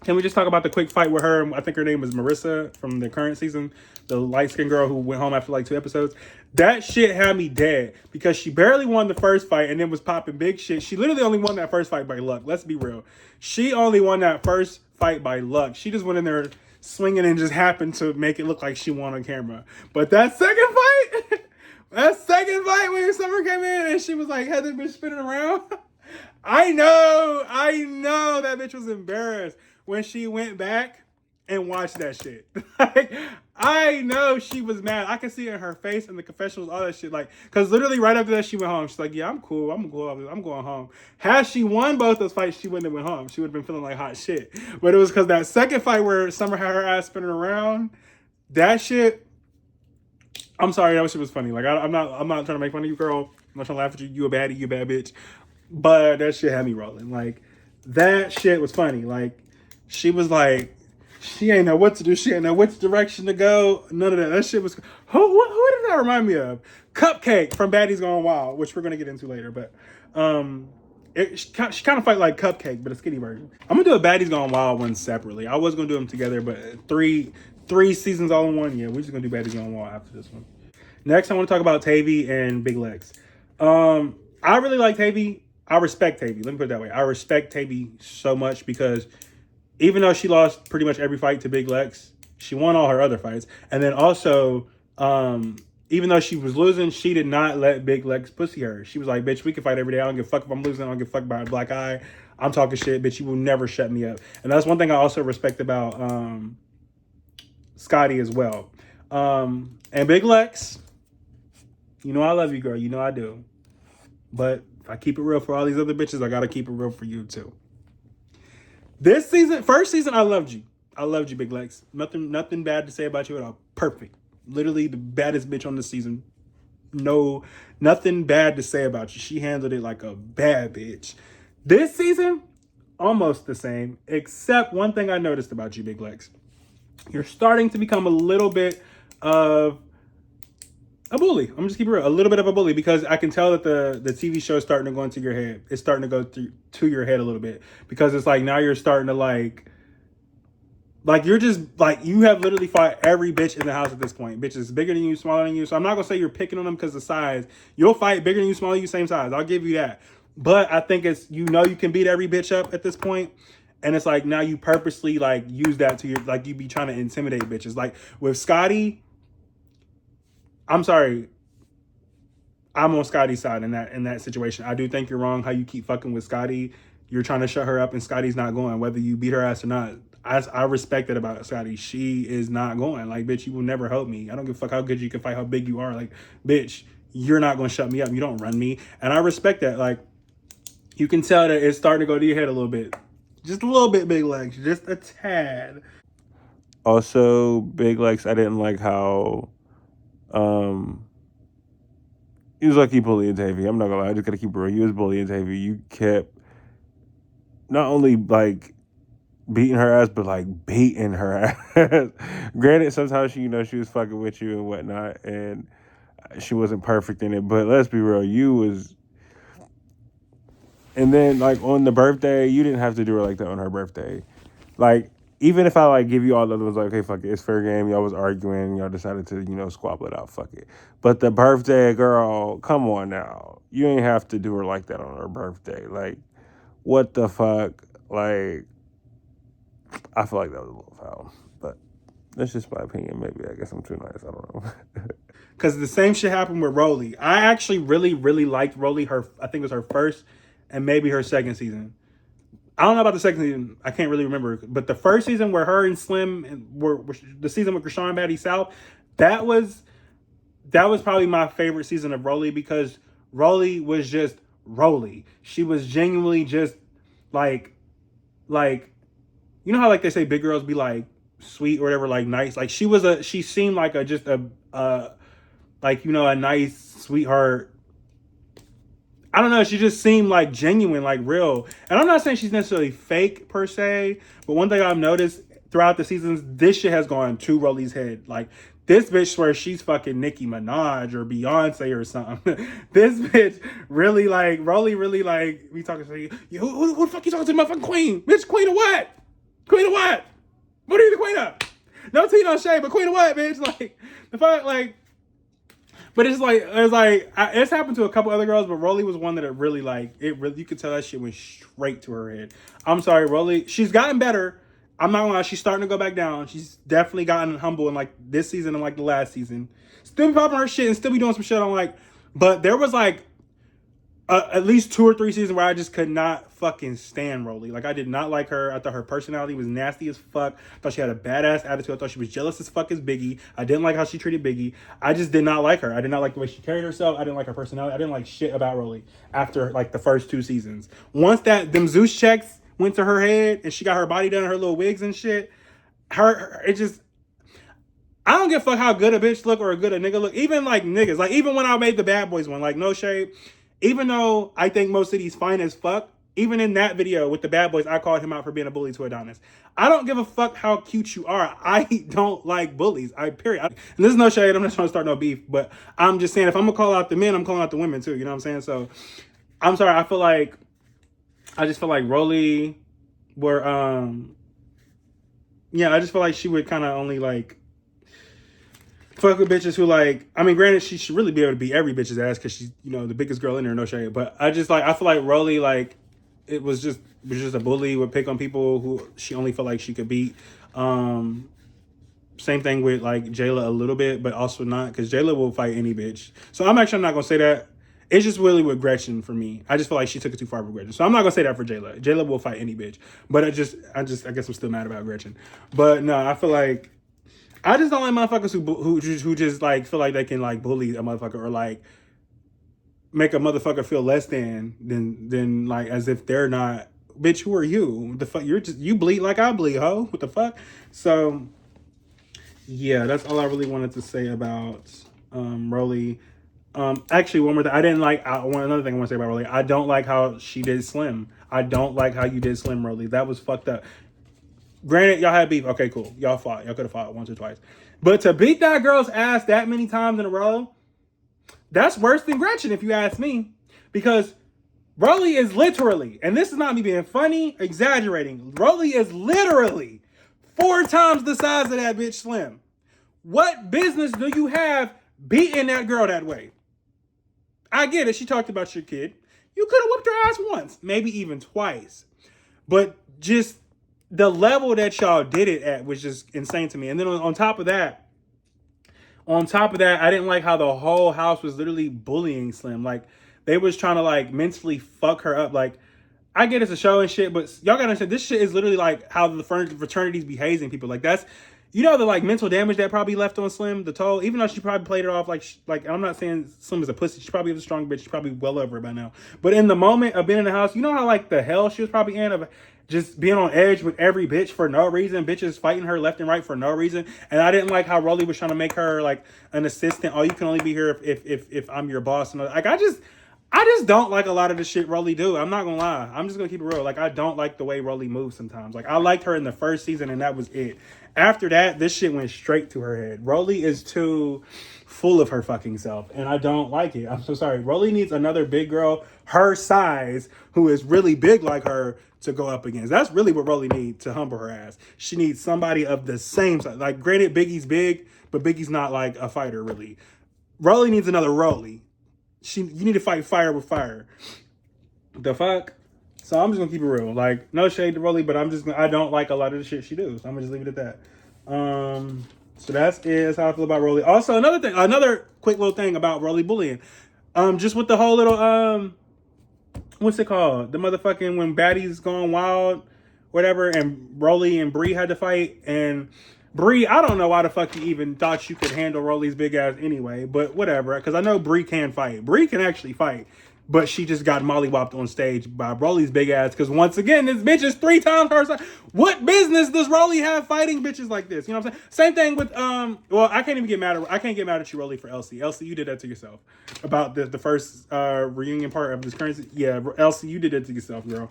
can we just talk about the quick fight with her? I think her name was Marissa from the current season. The light-skinned girl who went home after like 2 episodes. That shit had me dead because she barely won the first fight and then was popping big shit. She literally only won that first fight by luck. Let's be real. She only won that first fight by luck. She just went in there swinging and just happened to make it look like she won on camera. But that second fight, when Summer came in and she was like, had that bitch spinning around. I know that bitch was embarrassed when she went back and watched that shit. Like, I know she was mad. I can see it in her face and the confessionals, all that shit. Like, because literally right after that, she went home. She's like, yeah, I'm cool. I'm going home. Had she won both those fights, she wouldn't have went home. She would have been feeling like hot shit. But it was because that second fight where Summer had her ass spinning around, that shit, I'm sorry, that shit was funny. Like, I'm not trying to make fun of you, girl. I'm not trying to laugh at you. You a baddie, you a bad bitch. But that shit had me rolling. Like, that shit was funny. Like, she was like, She ain't know what to do. She ain't know which direction to go. None of that. That shit was. Who did that remind me of? Cupcake from Baddies Gone Wild, which we're gonna get into later. But she kind of fight like Cupcake, but a skinny version. I'm gonna do a Baddies Gone Wild one separately. I was gonna do them together, but three seasons all in one. Yeah, we're just gonna do Baddies Gone Wild after this one. Next, I want to talk about Tavy and Big Lex. I really like Tavy. I respect Tavy. Let me put it that way. I respect Tavy so much because even though she lost pretty much every fight to Big Lex, she won all her other fights. And then also, even though she was losing, she did not let Big Lex pussy her. She was like, bitch, we can fight every day. I don't give a fuck if I'm losing. I don't give a fuck about a black eye. I'm talking shit, bitch. You will never shut me up. And that's one thing I also respect about Scotty as well. And Big Lex, you know I love you, girl. You know I do. But if I keep it real for all these other bitches, I got to keep it real for you too. This season, first season, I loved you. I loved you, Big Lex. Nothing bad to say about you at all. Perfect. Literally the baddest bitch on the season. No, nothing bad to say about you. She handled it like a bad bitch. This season, almost the same, except one thing I noticed about you, Big Lex. You're starting to become a little bit of a bully. I'm just keeping it real. A little bit of a bully because I can tell that the TV show is starting to go into your head. It's starting to go to your head a little bit because it's like now you're starting to like you're just like you have literally fought every bitch in the house at this point. Bitches bigger than you, smaller than you. So I'm not gonna say you're picking on them because of size. You'll fight bigger than you, smaller than you, same size. I'll give you that. But I think it's you can beat every bitch up at this point. And it's like now you purposely like use that to your like you be trying to intimidate bitches. Like with Scotty. I'm sorry. I'm on Scotty's side in that situation. I do think you're wrong how you keep fucking with Scotty. You're trying to shut her up and Scotty's not going. Whether you beat her ass or not. I respect that about Scotty. She is not going. Like, bitch, you will never help me. I don't give a fuck how good you can fight, how big you are. Like, bitch, you're not going to shut me up. You don't run me. And I respect that. Like, you can tell that it's starting to go to your head a little bit. Just a little bit, Big Lex. Just a tad. Also, Big Lex, I didn't like how he was like he bullying Tavy. I'm not gonna lie, I just gotta keep it real. He was bullying Tavy. You kept not only like beating her ass, but like beating her ass. Granted, sometimes she was fucking with you and whatnot, and she wasn't perfect in it. But let's be real, you was. And then like on the birthday, you didn't have to do her like that on her birthday. Like even if I like give you all the other ones, like okay, fuck it, it's fair game. Y'all was arguing, y'all decided to squabble it out. Fuck it. But the birthday girl, come on now, you ain't have to do her like that on her birthday. Like what the fuck, like. I feel like that was a little foul, but that's just my opinion. Maybe I guess I'm too nice. I don't know. Because the same shit happened with Rolly. I actually really, really liked Rolly. I think it was her first and maybe her second season. I don't know about the second season. I can't really remember. But the first season where her and Slim were the season with Krishan Batty South, that was probably my favorite season of Rolly because Rolly was just Rolly. She was genuinely just like. You know how like they say big girls be like sweet or whatever, like nice. Like she seemed like a nice sweetheart. I don't know. She just seemed like genuine, like real. And I'm not saying she's necessarily fake per se, but one thing I've noticed throughout the seasons, this shit has gone to Rolly's head. Like this bitch swears she's fucking Nicki Minaj or Beyonce or something. This bitch really like Rolly really like we talking to you. Who the fuck you talking to, my fucking queen? Bitch, queen of what? Queen of what? What are you the queen of? No tea, no shade, but queen of what, bitch? Like, the fuck, like, but it's happened to a couple other girls, but Rolly was one that it really, you could tell that shit went straight to her head. I'm sorry, Rolly, she's gotten better. I'm not gonna lie, she's starting to go back down. She's definitely gotten humble in, like, this season and, like, the last season. Still be popping her shit and still be doing some shit I'm like, but there was, like, at least 2 or 3 seasons where I just could not fucking stand Rolly. Like, I did not like her. I thought her personality was nasty as fuck. I thought she had a badass attitude. I thought she was jealous as fuck as Biggie. I didn't like how she treated Biggie. I just did not like her. I did not like the way she carried herself. I didn't like her personality. I didn't like shit about Rolly after, like, the first 2 seasons. Once them Zeus checks went to her head and she got her body done, her little wigs and shit, it just... I don't give a fuck how good a bitch look or a good a nigga look. Even, like, niggas. Like, even when I made the Bad Boys one, like, no shade... Even though I think most cities fine as fuck, Even in that video with the bad boys, I called him out for being a bully to Adonis. I don't give a fuck how cute you are. I don't like bullies. Period. And this is no shade. I'm not trying to start no beef, but I'm just saying if I'm gonna call out the men, I'm calling out the women too. You know what I'm saying? So I'm sorry. I just feel like Rolly were yeah, I just feel like she would kind of only like fuck with bitches who like, I mean, granted, she should really be able to beat every bitch's ass because she's, you know, the biggest girl in there, no shade. But I feel like Rolly, like, it was just a bully, would pick on people who she only felt like she could beat. Same thing with like Jayla a little bit, but also not, because Jayla will fight any bitch. So I'm not gonna say that. It's just really with Gretchen for me. I just feel like she took it too far with Gretchen. So I'm not gonna say that for Jayla. Jayla will fight any bitch. But I guess I'm still mad about Gretchen. But no, I feel like I just don't like motherfuckers who just like feel like they can like bully a motherfucker or like make a motherfucker feel less than like as if they're not. Bitch, who are you? The fuck, you bleed like I bleed, ho. What the fuck? So yeah, that's all I really wanted to say about Rolly. Actually, one more thing. Another thing I want to say about Rolly. I don't like how she did Slim. I don't like how you did Slim, Rolly. That was fucked up. Granted, y'all had beef. Okay, cool. Y'all fought. Y'all could have fought once or twice. But to beat that girl's ass that many times in a row, that's worse than Gretchen, if you ask me. Because Rolly is literally, and this is not me being funny, exaggerating. Rolly is literally 4 times the size of that bitch Slim. What business do you have beating that girl that way? I get it. She talked about your kid. You could have whooped her ass once, maybe even twice. But just the level that y'all did it at was just insane to me. And then on top of that, I didn't like how the whole house was literally bullying Slim. Like, they was trying to like mentally fuck her up. Like, I get it's a show and shit, but y'all gotta understand, this shit is literally like how the fraternities be hazing people. Like, that's, you know, the like mental damage that probably left on Slim, the toll, even though she probably played it off like I'm not saying Slim is a pussy. She probably was a strong bitch. She's probably well over it by now. But in the moment of being in the house, you know how like the hell she was probably in of just being on edge with every bitch for no reason, bitches fighting her left and right for no reason. And I didn't like how Rolly was trying to make her like an assistant. Oh, you can only be here if I'm your boss. And like, I just don't like a lot of the shit Rolly do. I'm not gonna lie. I'm just gonna keep it real. Like, I don't like the way Rolly moves sometimes. Like, I liked her in the first season and that was it. After that, this shit went straight to her head. Rolly is too full of her fucking self, and I don't like it. I'm so sorry. Rolly needs another big girl her size who is really big like her to go up against. That's really what Rolly needs to humble her ass. She needs somebody of the same size. Like, granted, Biggie's big, but Biggie's not like a fighter, really. Rolly needs another Rolly. You need to fight fire with fire. The fuck? So I'm just gonna keep it real. Like, no shade to Rolly, but I don't like a lot of the shit she does. So I'm gonna just leave it at that. So that's how I feel about Rolly. Also, another quick little thing about Rolly bullying. Just with the whole little what's it called? The motherfucking when Baddies gone wild, whatever, and Rolly and Bree had to fight, and Bree, I don't know why the fuck you even thought you could handle Rolly's big ass anyway, but whatever, because I know Bree can fight. Bree can actually fight. But she just got mollywopped on stage by Rolly's big ass. Because once again, this bitch is 3 times her size. What business does Rolly have fighting bitches like this? You know what I'm saying? Same thing with well, I can't get mad at you, Rolly, for Elsie. Elsie, you did that to yourself. About the first reunion part of this currency. Yeah, Elsie, you did that to yourself, girl.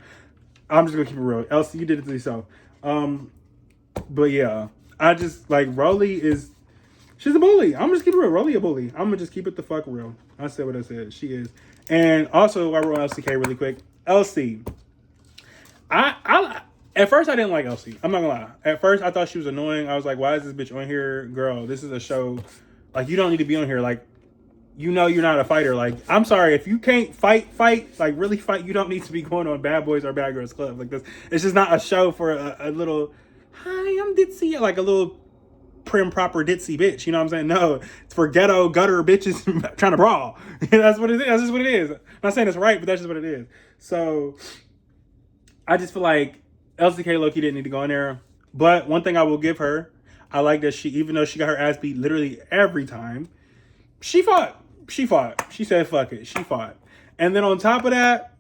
I'm just gonna keep it real. Elsie, you did it to yourself. But yeah, I just like Rolly is. She's a bully. I'm just keep it real. Rolly a bully. I'm gonna just keep it the fuck real. I said what I said. She is. And also, I wrote LCK really quick. Elsie. I at first I didn't like Elsie. I'm not gonna lie. At first I thought she was annoying. I was like, why is this bitch on here? Girl, this is a show. Like, you don't need to be on here. Like, you know you're not a fighter. Like, I'm sorry. If you can't fight, like really fight, you don't need to be going on Bad Boys or Bad Girls Club. Like this. It's just not a show for a little, hi, I'm Ditzy. Like a little prim proper ditzy bitch, you know what I'm saying? No, it's for ghetto gutter bitches trying to brawl. That's what it is. That's just what it is. I'm not saying it's right, but that's just what it is. So I just feel like LCK low-key didn't need to go in there. But one thing I will give her, I like that she, even though she got her ass beat literally every time, she fought. She said fuck it. She fought. And then on top of that,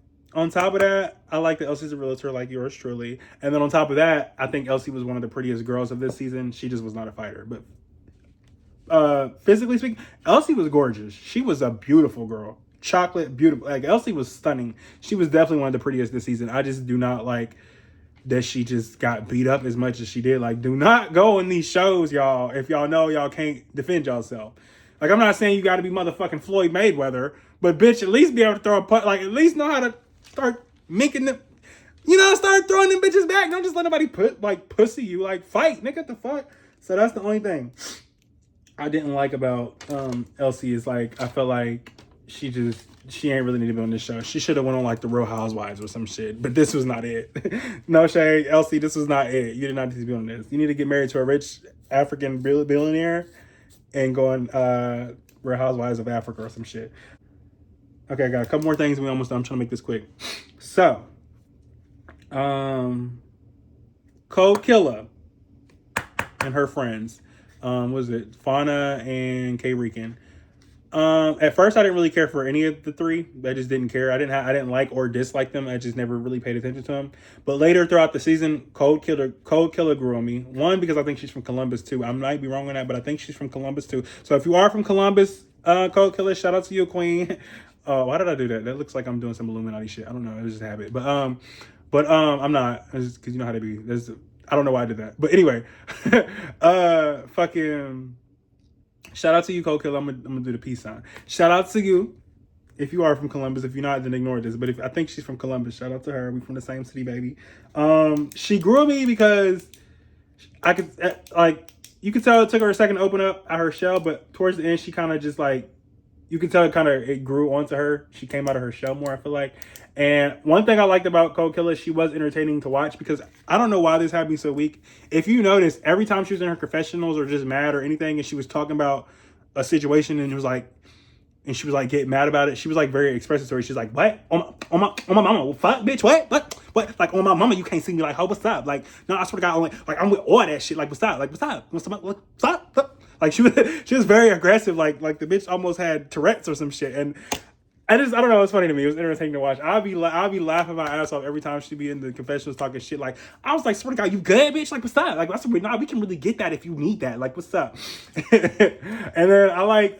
I like that Elsie's a realtor like yours truly. And then on top of that, I think Elsie was one of the prettiest girls of this season. She just was not a fighter. But physically speaking, Elsie was gorgeous. She was a beautiful girl. chocolate, beautiful. Like Elsie was stunning. She was definitely one of the prettiest this season. I just do not like that she just got beat up as much as she did. Like, do not go in these shows, y'all, if y'all know y'all can't defend yourself. Like, I'm not saying you got to be motherfucking Floyd Mayweather, but bitch, at least be able to throw a putt. Like, at least know how to start making them, start throwing them bitches back. Don't just let nobody pussy you. Like, fight, nigga, the fuck. So that's the only thing I didn't like about Elsie is like, I felt like she ain't really need to be on this show. She should have went on like the Real Housewives or some shit. But this was not it. No shade, Elsie, this was not it. You did not need to be on this. You need to get married to a rich African billionaire and go on Real Housewives of Africa or some shit. Okay, I got a couple more things and we almost done. I'm trying to make this quick. So, Cold Killer and her friends. Was it Fauna and K Rican? At first I didn't really care for any of the three. I just didn't care. I didn't like or dislike them. I just never really paid attention to them. But later throughout the season, Cold Killer grew on me. One, because I think she's from Columbus too. I might be wrong on that, but I think she's from Columbus too. So if you are from Columbus, Cold Killer, shout out to you, queen. Why did I do that? That looks like I'm doing some Illuminati shit. I don't know. It was just a habit. But I'm not. It's because you know how they be. I don't know why I did that. But anyway, fucking shout out to you, Cold Killer. I'm gonna do the peace sign. Shout out to you if you are from Columbus. If you're not, then ignore this. But I think she's from Columbus, shout out to her. We from the same city, baby. She grew on me because I could you could tell it took her a second to open up out her shell, but towards the end she kind of just like, you could tell it grew onto her. She came out of her shell more, I feel like. And one thing I liked about Cold Killer, she was entertaining to watch because I don't know why this had me so weak. If you notice, every time she was in her confessionals or just mad or anything, and she was talking about a situation and she was like getting mad about it, she was like very expressatory. She's like, what? On my mama, fuck, bitch, what? Like, on my mama, you can't see me like, oh, what's up? Like, no, I swear to God, I'm with all that shit. Like, what's up? Like, what's up? What's up? Like, she was very aggressive. Like the bitch almost had Tourette's or some shit. And I don't know. It's funny to me. It was entertaining to watch. I'll be laughing my ass off every time she be in the confessionals talking shit. Like, I was like, swear to God, you good, bitch? Like, what's up? Like, that's nah, we can really get that if you need that. Like, what's up? And then I like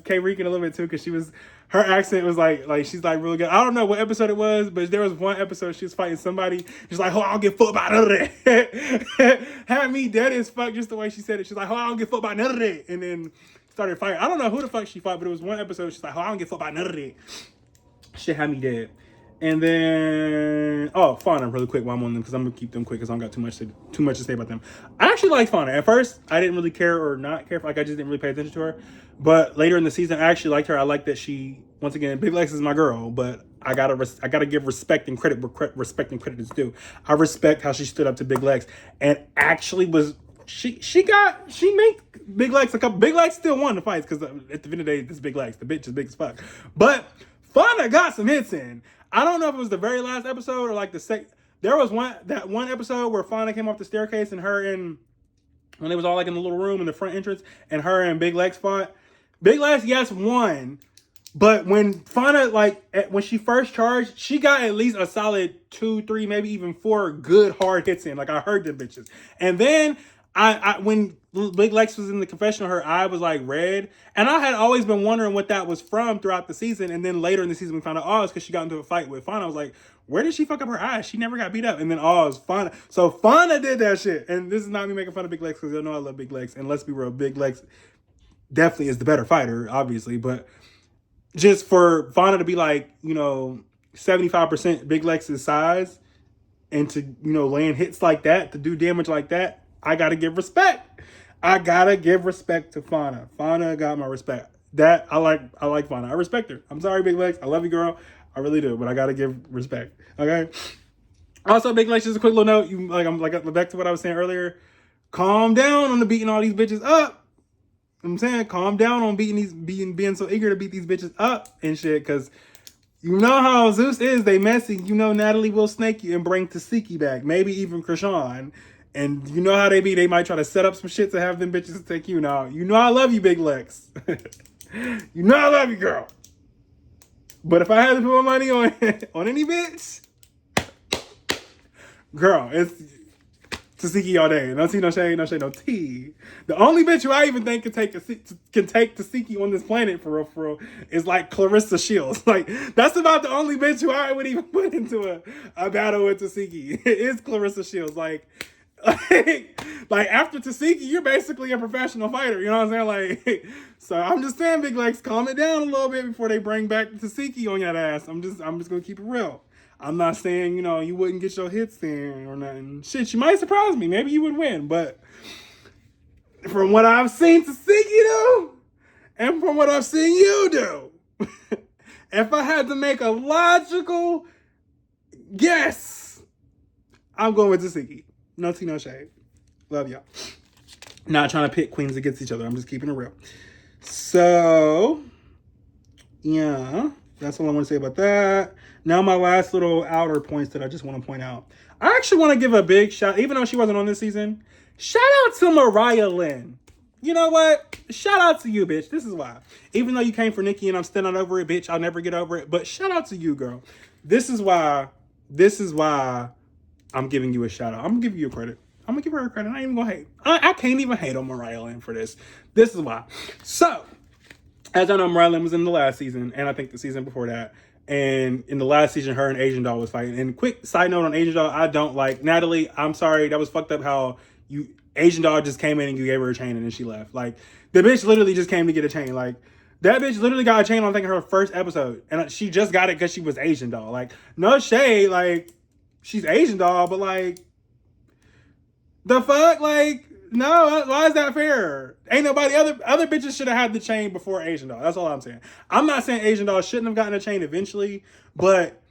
K Rican a little bit too, because her accent was like she's like really good. I don't know what episode it was, but there was one episode she was fighting somebody. She's like, oh, I don't get fucked by none of that. Had me dead as fuck just the way she said it. She's like, oh, I don't get fucked by none of that. And then started fighting. I don't know who the fuck she fought, but it was one episode. She's like, oh, I don't get fucked by none of that. Shit had me dead. And then, Fauna, really quick while I'm on them, because I'm gonna keep them quick because I don't got too much to say about them. I actually like Fauna. At first, I didn't really care or not care. Like, I just didn't really pay attention to her. But later in the season, I actually liked her. I like that she, once again, Big Lex is my girl, but I gotta give respect and credit where respect and credit is due. I respect how she stood up to Big Lex and actually was. She made Big Lex a couple. Big Lex still won the fights because at the end of the day, this Big Lex, the bitch is big as fuck. But Fauna got some hits in. I don't know if it was the very last episode or like the second. There was one episode where Fauna came off the staircase and when they was all like in the little room in the front entrance, and her and Big Lex fought. Big Lex, yes, won. But when Fauna, when she first charged, she got at least a solid 2, 3, maybe even 4 good hard hits in. Like, I heard them bitches. And then when Big Lex was in the confessional, her eye was like red. And I had always been wondering what that was from throughout the season. And then later in the season, we found out, it's because she got into a fight with Fauna. I was like, where did she fuck up her eyes? She never got beat up. And then, it was Fauna. So Fauna did that shit. And this is not me making fun of Big Lex, because y'all know I love Big Lex. And let's be real, Big Lex definitely is the better fighter, obviously. But just for Fauna to be like, 75% Big Lex's size and to, land hits like that, to do damage like that, I gotta give respect. I gotta give respect to Fauna. Fauna got my respect. That I like Fauna. I respect her. I'm sorry, Big Lex. I love you, girl. I really do, but I gotta give respect. Okay. Also, Big Lex, just a quick little note. I'm back to what I was saying earlier. Calm down on the beating all these bitches up. I'm saying, calm down on being so eager to beat these bitches up and shit, because you know how Zeus is. They messy. Natalie will snake you and bring Tasiki back. Maybe even Krishan. And you know how they be. They might try to set up some shit to have them bitches take you. Now, I love you, Big Lex. I love you, girl. But if I had to put my money on any bitch, girl, it's Tasiki all day. No tea, no shade, no shade, no tea. The only bitch who I even think can take Tasiki on this planet for real is like Clarissa Shields. Like that's about the only bitch who I would even put into a battle with Tasiki. It is Clarissa Shields. Like after Tasiki, you're basically a professional fighter. You know what I'm saying? Like, so I'm just saying, big legs, calm it down a little bit before they bring back Tasiki on your ass. I'm just gonna keep it real. I'm not saying, you wouldn't get your hits in or nothing. Shit, you might surprise me. Maybe you would win. But from what I've seen Tasiki do, and from what I've seen you do, if I had to make a logical guess, I'm going with Tasiki. No tea, no shade. Love y'all. Not trying to pit queens against each other. I'm just keeping it real. So, yeah. That's all I want to say about that. Now my last little outer points that I just want to point out. I actually want to give a big shout, even though she wasn't on this season, shout out to Mariah Lynn. You know what? Shout out to you, bitch. This is why. Even though you came for Nikki and I'm still not over it, bitch, I'll never get over it. But shout out to you, girl. This is why I'm giving you a shout out. I'm going to give you a credit. I'm going to give her a credit. I ain't even going to hate. I can't even hate on Mariah Lynn for this. This is why. So, as I know, Mariah Lynn was in the last season, and I think the season before that. And in the last season, her and Asian Doll was fighting. And quick side note on Asian Doll, I don't like Natalie. I'm sorry, that was fucked up how Asian Doll just came in and you gave her a chain and then she left. Like the bitch literally just came to get a chain. Like that bitch literally got a chain on I think her first episode, and she just got it because she was Asian Doll. Like no shade, like she's Asian Doll, but like the fuck, like. No, why is that fair? Ain't nobody, other bitches should have had the chain before Asian Doll. That's all I'm saying. I'm not saying Asian Doll shouldn't have gotten a chain eventually, but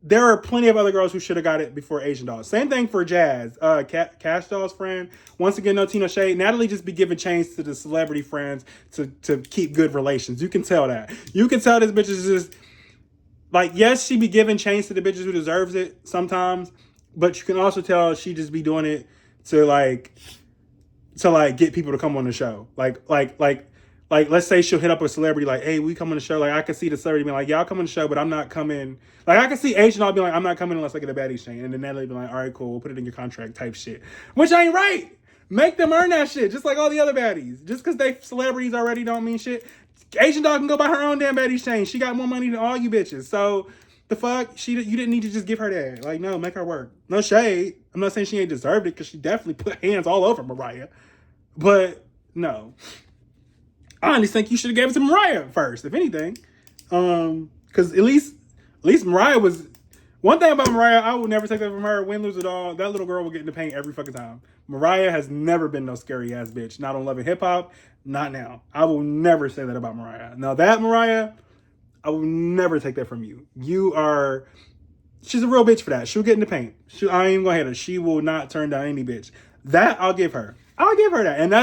there are plenty of other girls who should have got it before Asian Doll. Same thing for Jazz. Cash Doll's friend. Once again, no tea, no shade. Natalie just be giving chains to the celebrity friends to keep good relations. You can tell that. You can tell this bitch is just, like, yes, she be giving chains to the bitches who deserves it sometimes, but you can also tell she just be doing it to get people to come on the show. Like, let's say she'll hit up a celebrity like, hey, we come on the show. Like, I can see the celebrity being like, yeah, I'll come on the show, but I'm not coming. Like, I can see Asian Doll be like, I'm not coming unless I get a Baddies chain. And then Natalie be like, all right, cool, we'll put it in your contract type shit. Which ain't right. Make them earn that shit, just like all the other baddies. Just because they celebrities already don't mean shit. Asian Doll can go buy her own damn Baddies chain. She got more money than all you bitches. So, the fuck? You didn't need to just give her that. Like, no, make her work. No shade. I'm not saying she ain't deserved it, because she definitely put hands all over Mariah. But no, I honestly think you should have gave it to Mariah first, if anything, because at least Mariah was. One thing about Mariah, I will never take that from her. Win, lose it all. That little girl will get in the paint every fucking time. Mariah has never been no scary ass bitch. Not on Love and Hip Hop. Not now. I will never say that about Mariah. Now that Mariah, I will never take that from you. She's a real bitch for that. She'll get in the paint. I ain't even gonna hit her. She will not turn down any bitch. That I'll give her. I'll give her that. And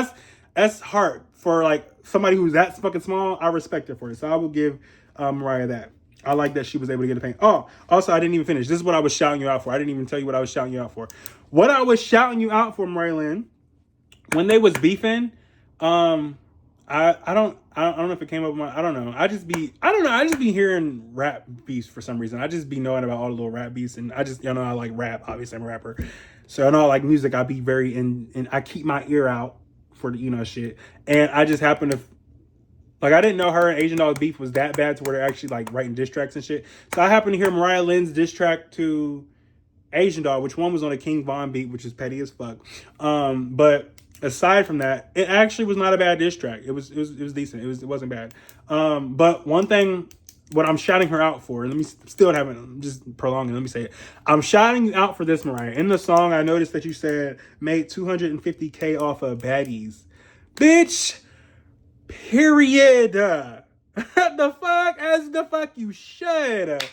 that's hard for like somebody who's that fucking small. I respect her for it. So I will give Mariah that. I like that she was able to get the paint. Oh, also, I didn't even finish. This is what I was shouting you out for. I didn't even tell you what I was shouting you out for. What I was shouting you out for, Mariah Lynn, when they was beefing, I don't know if it came up with I don't know. I just be hearing rap beefs for some reason. I just be knowing about all the little rap beefs, and I like rap. Obviously, I'm a rapper. So I know I like music. I be very and I keep my ear out for the shit. And I just happen to I didn't know her and Asian Doll's beef was that bad to where they're actually like writing diss tracks and shit. So I happened to hear Mariah Lynn's diss track to Asian Doll, which one was on a King Von beat, which is petty as fuck. But aside from that, it actually was not a bad diss track. It was decent. It wasn't bad. But one thing. What I'm shouting her out for, I'm just prolonging, let me say it. I'm shouting you out for this, Mariah. In the song, I noticed that you said made $250K off of Baddies. Bitch, period. The fuck? As the fuck you should.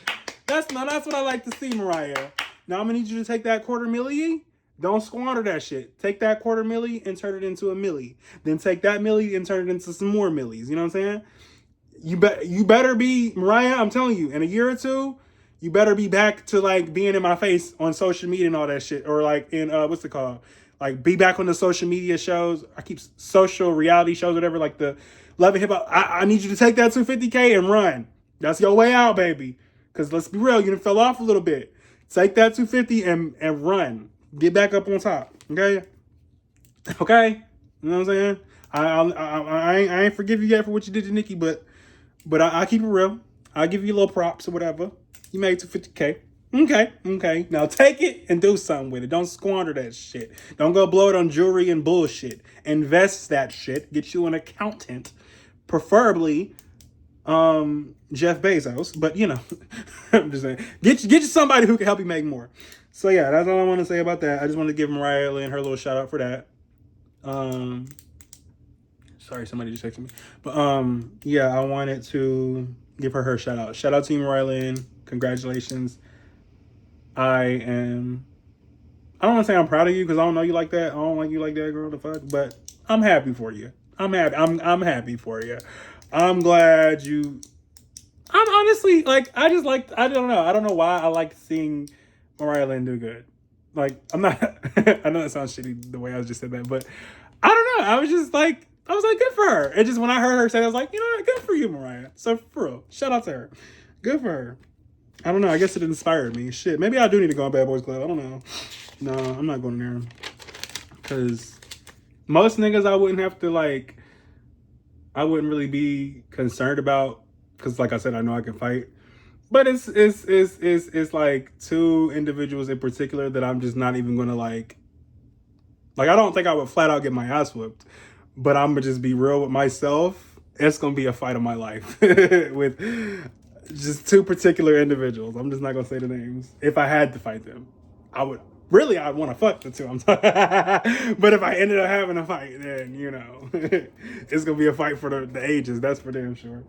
That's what I like to see, Mariah. Now I'm gonna need you to take that $250,000. Don't squander that shit. Take that $250,000 and turn it into a milli. Then take that milli and turn it into some more millies. You know what I'm saying? You better be, Mariah, I'm telling you, in a year or two, you better be back to like being in my face on social media and all that shit. Or like in, what's it called? Like be back on the social media shows. I keep social reality shows, whatever, like the Love and Hip Hop. I need you to take that $250K and run. That's your way out, baby. Because let's be real, you done fell off a little bit. Take that $250 and run. Get back up on top. Okay? Okay? You know what I'm saying? I ain't forgive you yet for what you did to Nikki, but I keep it real. I'll give you a little props or whatever. You made 250K. Okay. Now take it and do something with it. Don't squander that shit. Don't go blow it on jewelry and bullshit. Invest that shit. Get you an accountant. Preferably Jeff Bezos. But, you know, I'm just saying. Get you somebody who can help you make more. So, yeah, that's all I want to say about that. I just wanted to give Mariah Lynn her little shout out for that. Sorry, somebody just texted me. But, yeah, I wanted to give her shout out. Shout out to you, Mariah Lynn. Congratulations. I don't want to say I'm proud of you because I don't know you like that. I don't like you like that, girl. The fuck, but I'm happy for you. I'm happy. I'm happy for you. I'm glad you. I'm honestly like I don't know. I don't know why I like seeing Mariah Lynn do good. Like I'm not. I know that sounds shitty the way I just said that, but I don't know. I was like, good for her. It just when I heard her say, it, I was like, you know what, good for you, Mariah. So for real, shout out to her. Good for her. I don't know. I guess it inspired me. Shit. Maybe I do need to go on Bad Boys Club. I don't know. No, I'm not going there. Because most niggas I wouldn't have to, like, I wouldn't really be concerned about. Because, like I said, I know I can fight. But it's like two individuals in particular that I'm just not even going to, like, I don't think I would flat out get my ass whooped. But I'm going to just be real with myself. It's going to be a fight of my life. With just two particular individuals. I'm just not gonna say the names. If I had to fight them, I'd want to fuck the two. But if I ended up having a fight, then you know, it's gonna be a fight for the ages. That's for damn sure.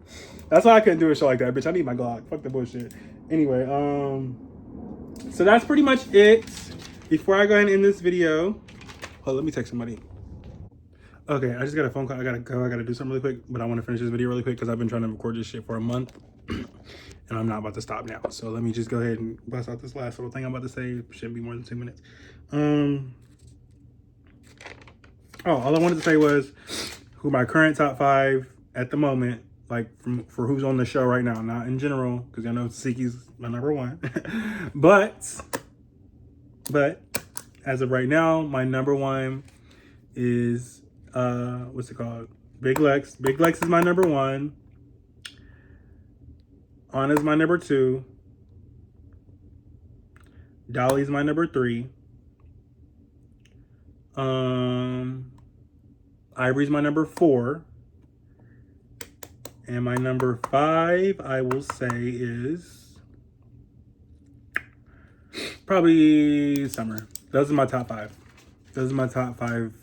That's why I couldn't do a show like that, bitch. I need my Glock. Fuck the bullshit. Anyway, so that's pretty much it. Before I go ahead and end this video, let me text somebody. Okay, I just got a phone call. I gotta go. I gotta do something really quick, but I want to finish this video really quick because I've been trying to record this shit for a month. And I'm not about to stop now. So let me just go ahead and bust out this last little thing I'm about to say. It shouldn't be more than 2 minutes. All I wanted to say was who my current top 5 at the moment, like for who's on the show right now, not in general, because I know Siki's my number 1. but as of right now, my number 1 is what's it called? Big Lex. Big Lex is my number 1. Anna's my number 2. Dolly's my number 3. Ivory's my number 4. And my number 5, I will say, is probably Summer. Those are my top 5. Those are my top 5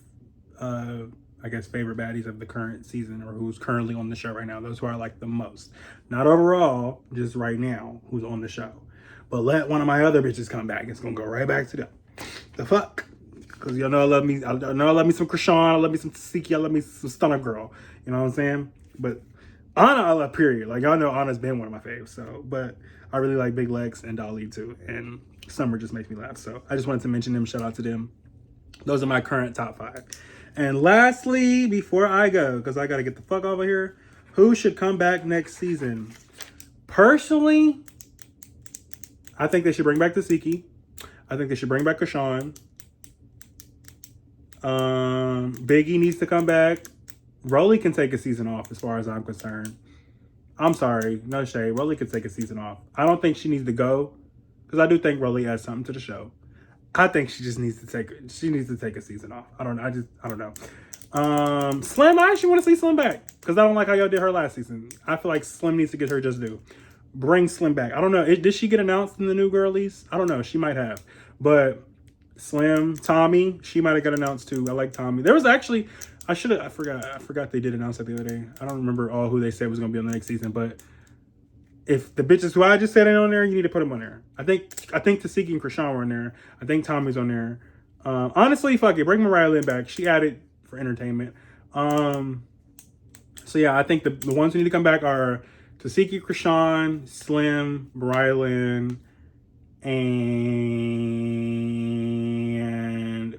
I guess favorite baddies of the current season, or who's currently on the show right now. Those who I like the most. Not overall, just right now, who's on the show. But let one of my other bitches come back. It's gonna go right back to them. The fuck? Because y'all know I love me. I know I love me some Krishan. I love me some Tasiki. I love me some Stunner Girl. You know what I'm saying? But Anna, I love, period. Like, y'all know Anna's been one of my faves. So, but I really like Big Lex and Dolly too. And Summer just makes me laugh. So I just wanted to mention them. Shout out to them. Those are my current top 5. And lastly, before I go, because I got to get the fuck over here, who should come back next season? Personally, I think they should bring back Tasiki. I think they should bring back Krishan. Biggie needs to come back. Rolly can take a season off as far as I'm concerned. I'm sorry, no shade. Rolly could take a season off. I don't think she needs to go, because I do think Rolly adds something to the show. I think she just needs to take a season off. I don't know. Slim, I actually want to see Slim back because I don't like how y'all did her last season. I feel like Slim needs to get her just due. Bring Slim back. I don't know. Did she get announced in the new girlies? I don't know. She might have. But Slim, Tommy, she might have got announced too. I like Tommy. There was actually, I forgot they did announce that the other day. I don't remember all who they said was going to be on the next season, but if the bitches who I just said ain't on there, you need to put them on there. I think Tasiki and Krishan were on there. I think Tommy's on there. Honestly, fuck it. Bring Mariah Lynn back. She added for entertainment. So yeah, I think the ones who need to come back are Tasiki, Krishan, Slim, Mariah Lynn, and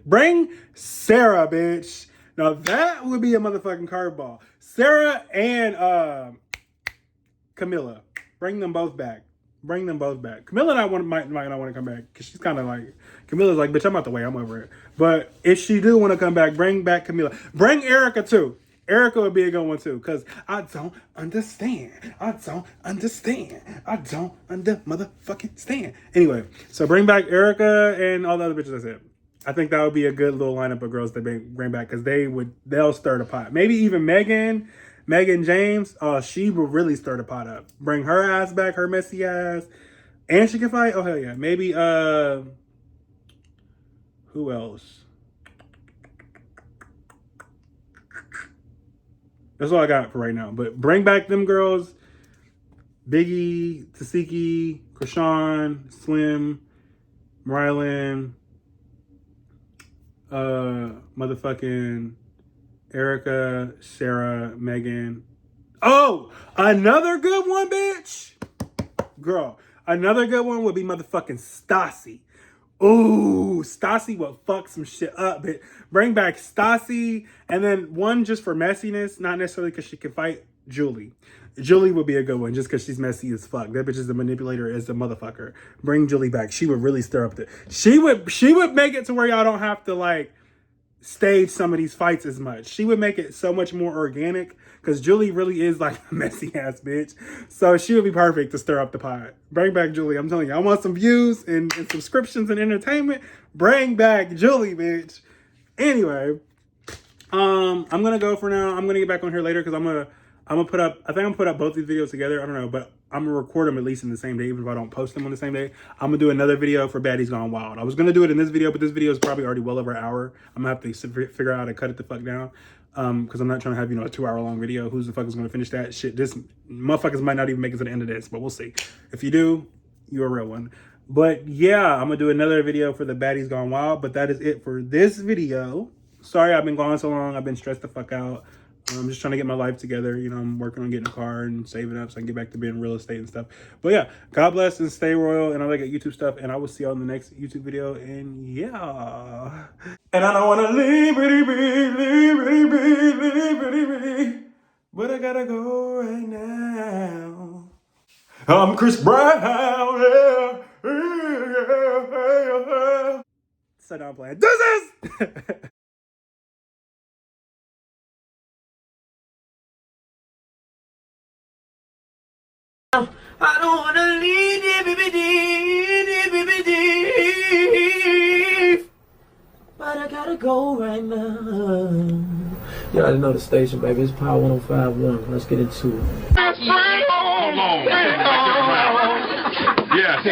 bring Sarah, bitch. Now that would be a motherfucking curveball. Sarah and Camilla. Bring them both back. Bring them both back. Camilla and I might not want to come back because she's kind of like, Camilla's like, bitch, I'm out the way. I'm over it. But if she do want to come back, bring back Camilla. Bring Erica too. Erica would be a good one too, because I don't understand. I don't understand. I don't motherfucking stand. Anyway, so bring back Erica and all the other bitches I said. I think that would be a good little lineup of girls to bring back, because they'll stir the pot. Maybe even Megan James, she will really stir the pot up. Bring her ass back, her messy ass. And she can fight? Oh, hell yeah. Maybe, who else? That's all I got for right now. But bring back them girls. Biggie, Tasiki, Krishan, Slim, Rylan, motherfucking Erica, Sarah, Megan. Oh, another good one, bitch. Girl, another good one would be motherfucking Stassi. Ooh, Stassi will fuck some shit up, but bring back Stassi, and then one just for messiness, not necessarily because she can fight, Julie. Julie would be a good one just because she's messy as fuck. That bitch is a manipulator as a motherfucker. Bring Julie back. She would really stir up the... She would make it to where y'all don't have to like stage some of these fights as much. She would make it so much more organic, because Julie really is like a messy ass bitch. So she would be perfect to stir up the pot. Bring back Julie. I'm telling you, I want some views and subscriptions and entertainment. Bring back Julie, bitch. Anyway, I'm gonna go for now. I'm gonna get back on here later because I'm gonna put up, I think I'm gonna put up both these videos together. I don't know, but I'm gonna record them at least in the same day, even if I don't post them on the same day. I'm gonna do another video for Baddies Gone Wild. I was gonna do it in this video, but this video is probably already well over an hour. I'm gonna have to figure out how to cut it the fuck down. Because I'm not trying to have, a 2-hour long video. Who's the fuck is gonna finish that shit? This motherfuckers might not even make it to the end of this, but we'll see. If you do, you're a real one. But yeah, I'm gonna do another video for the Baddies Gone Wild, but that is it for this video. Sorry I've been gone so long. I've been stressed the fuck out. I'm just trying to get my life together. I'm working on getting a car and saving up so I can get back to being real estate and stuff. But yeah, God bless and stay royal and all that YouTube stuff. And I will see y'all in the next YouTube video. And yeah. And I don't want to leave, but I gotta go right now. I'm Chris Brown. So now I'm playing. This is... I don't wanna leave, but I gotta go right now. You already know the station, baby. It's Power 105.1. Let's get into it. Hold on. Yeah.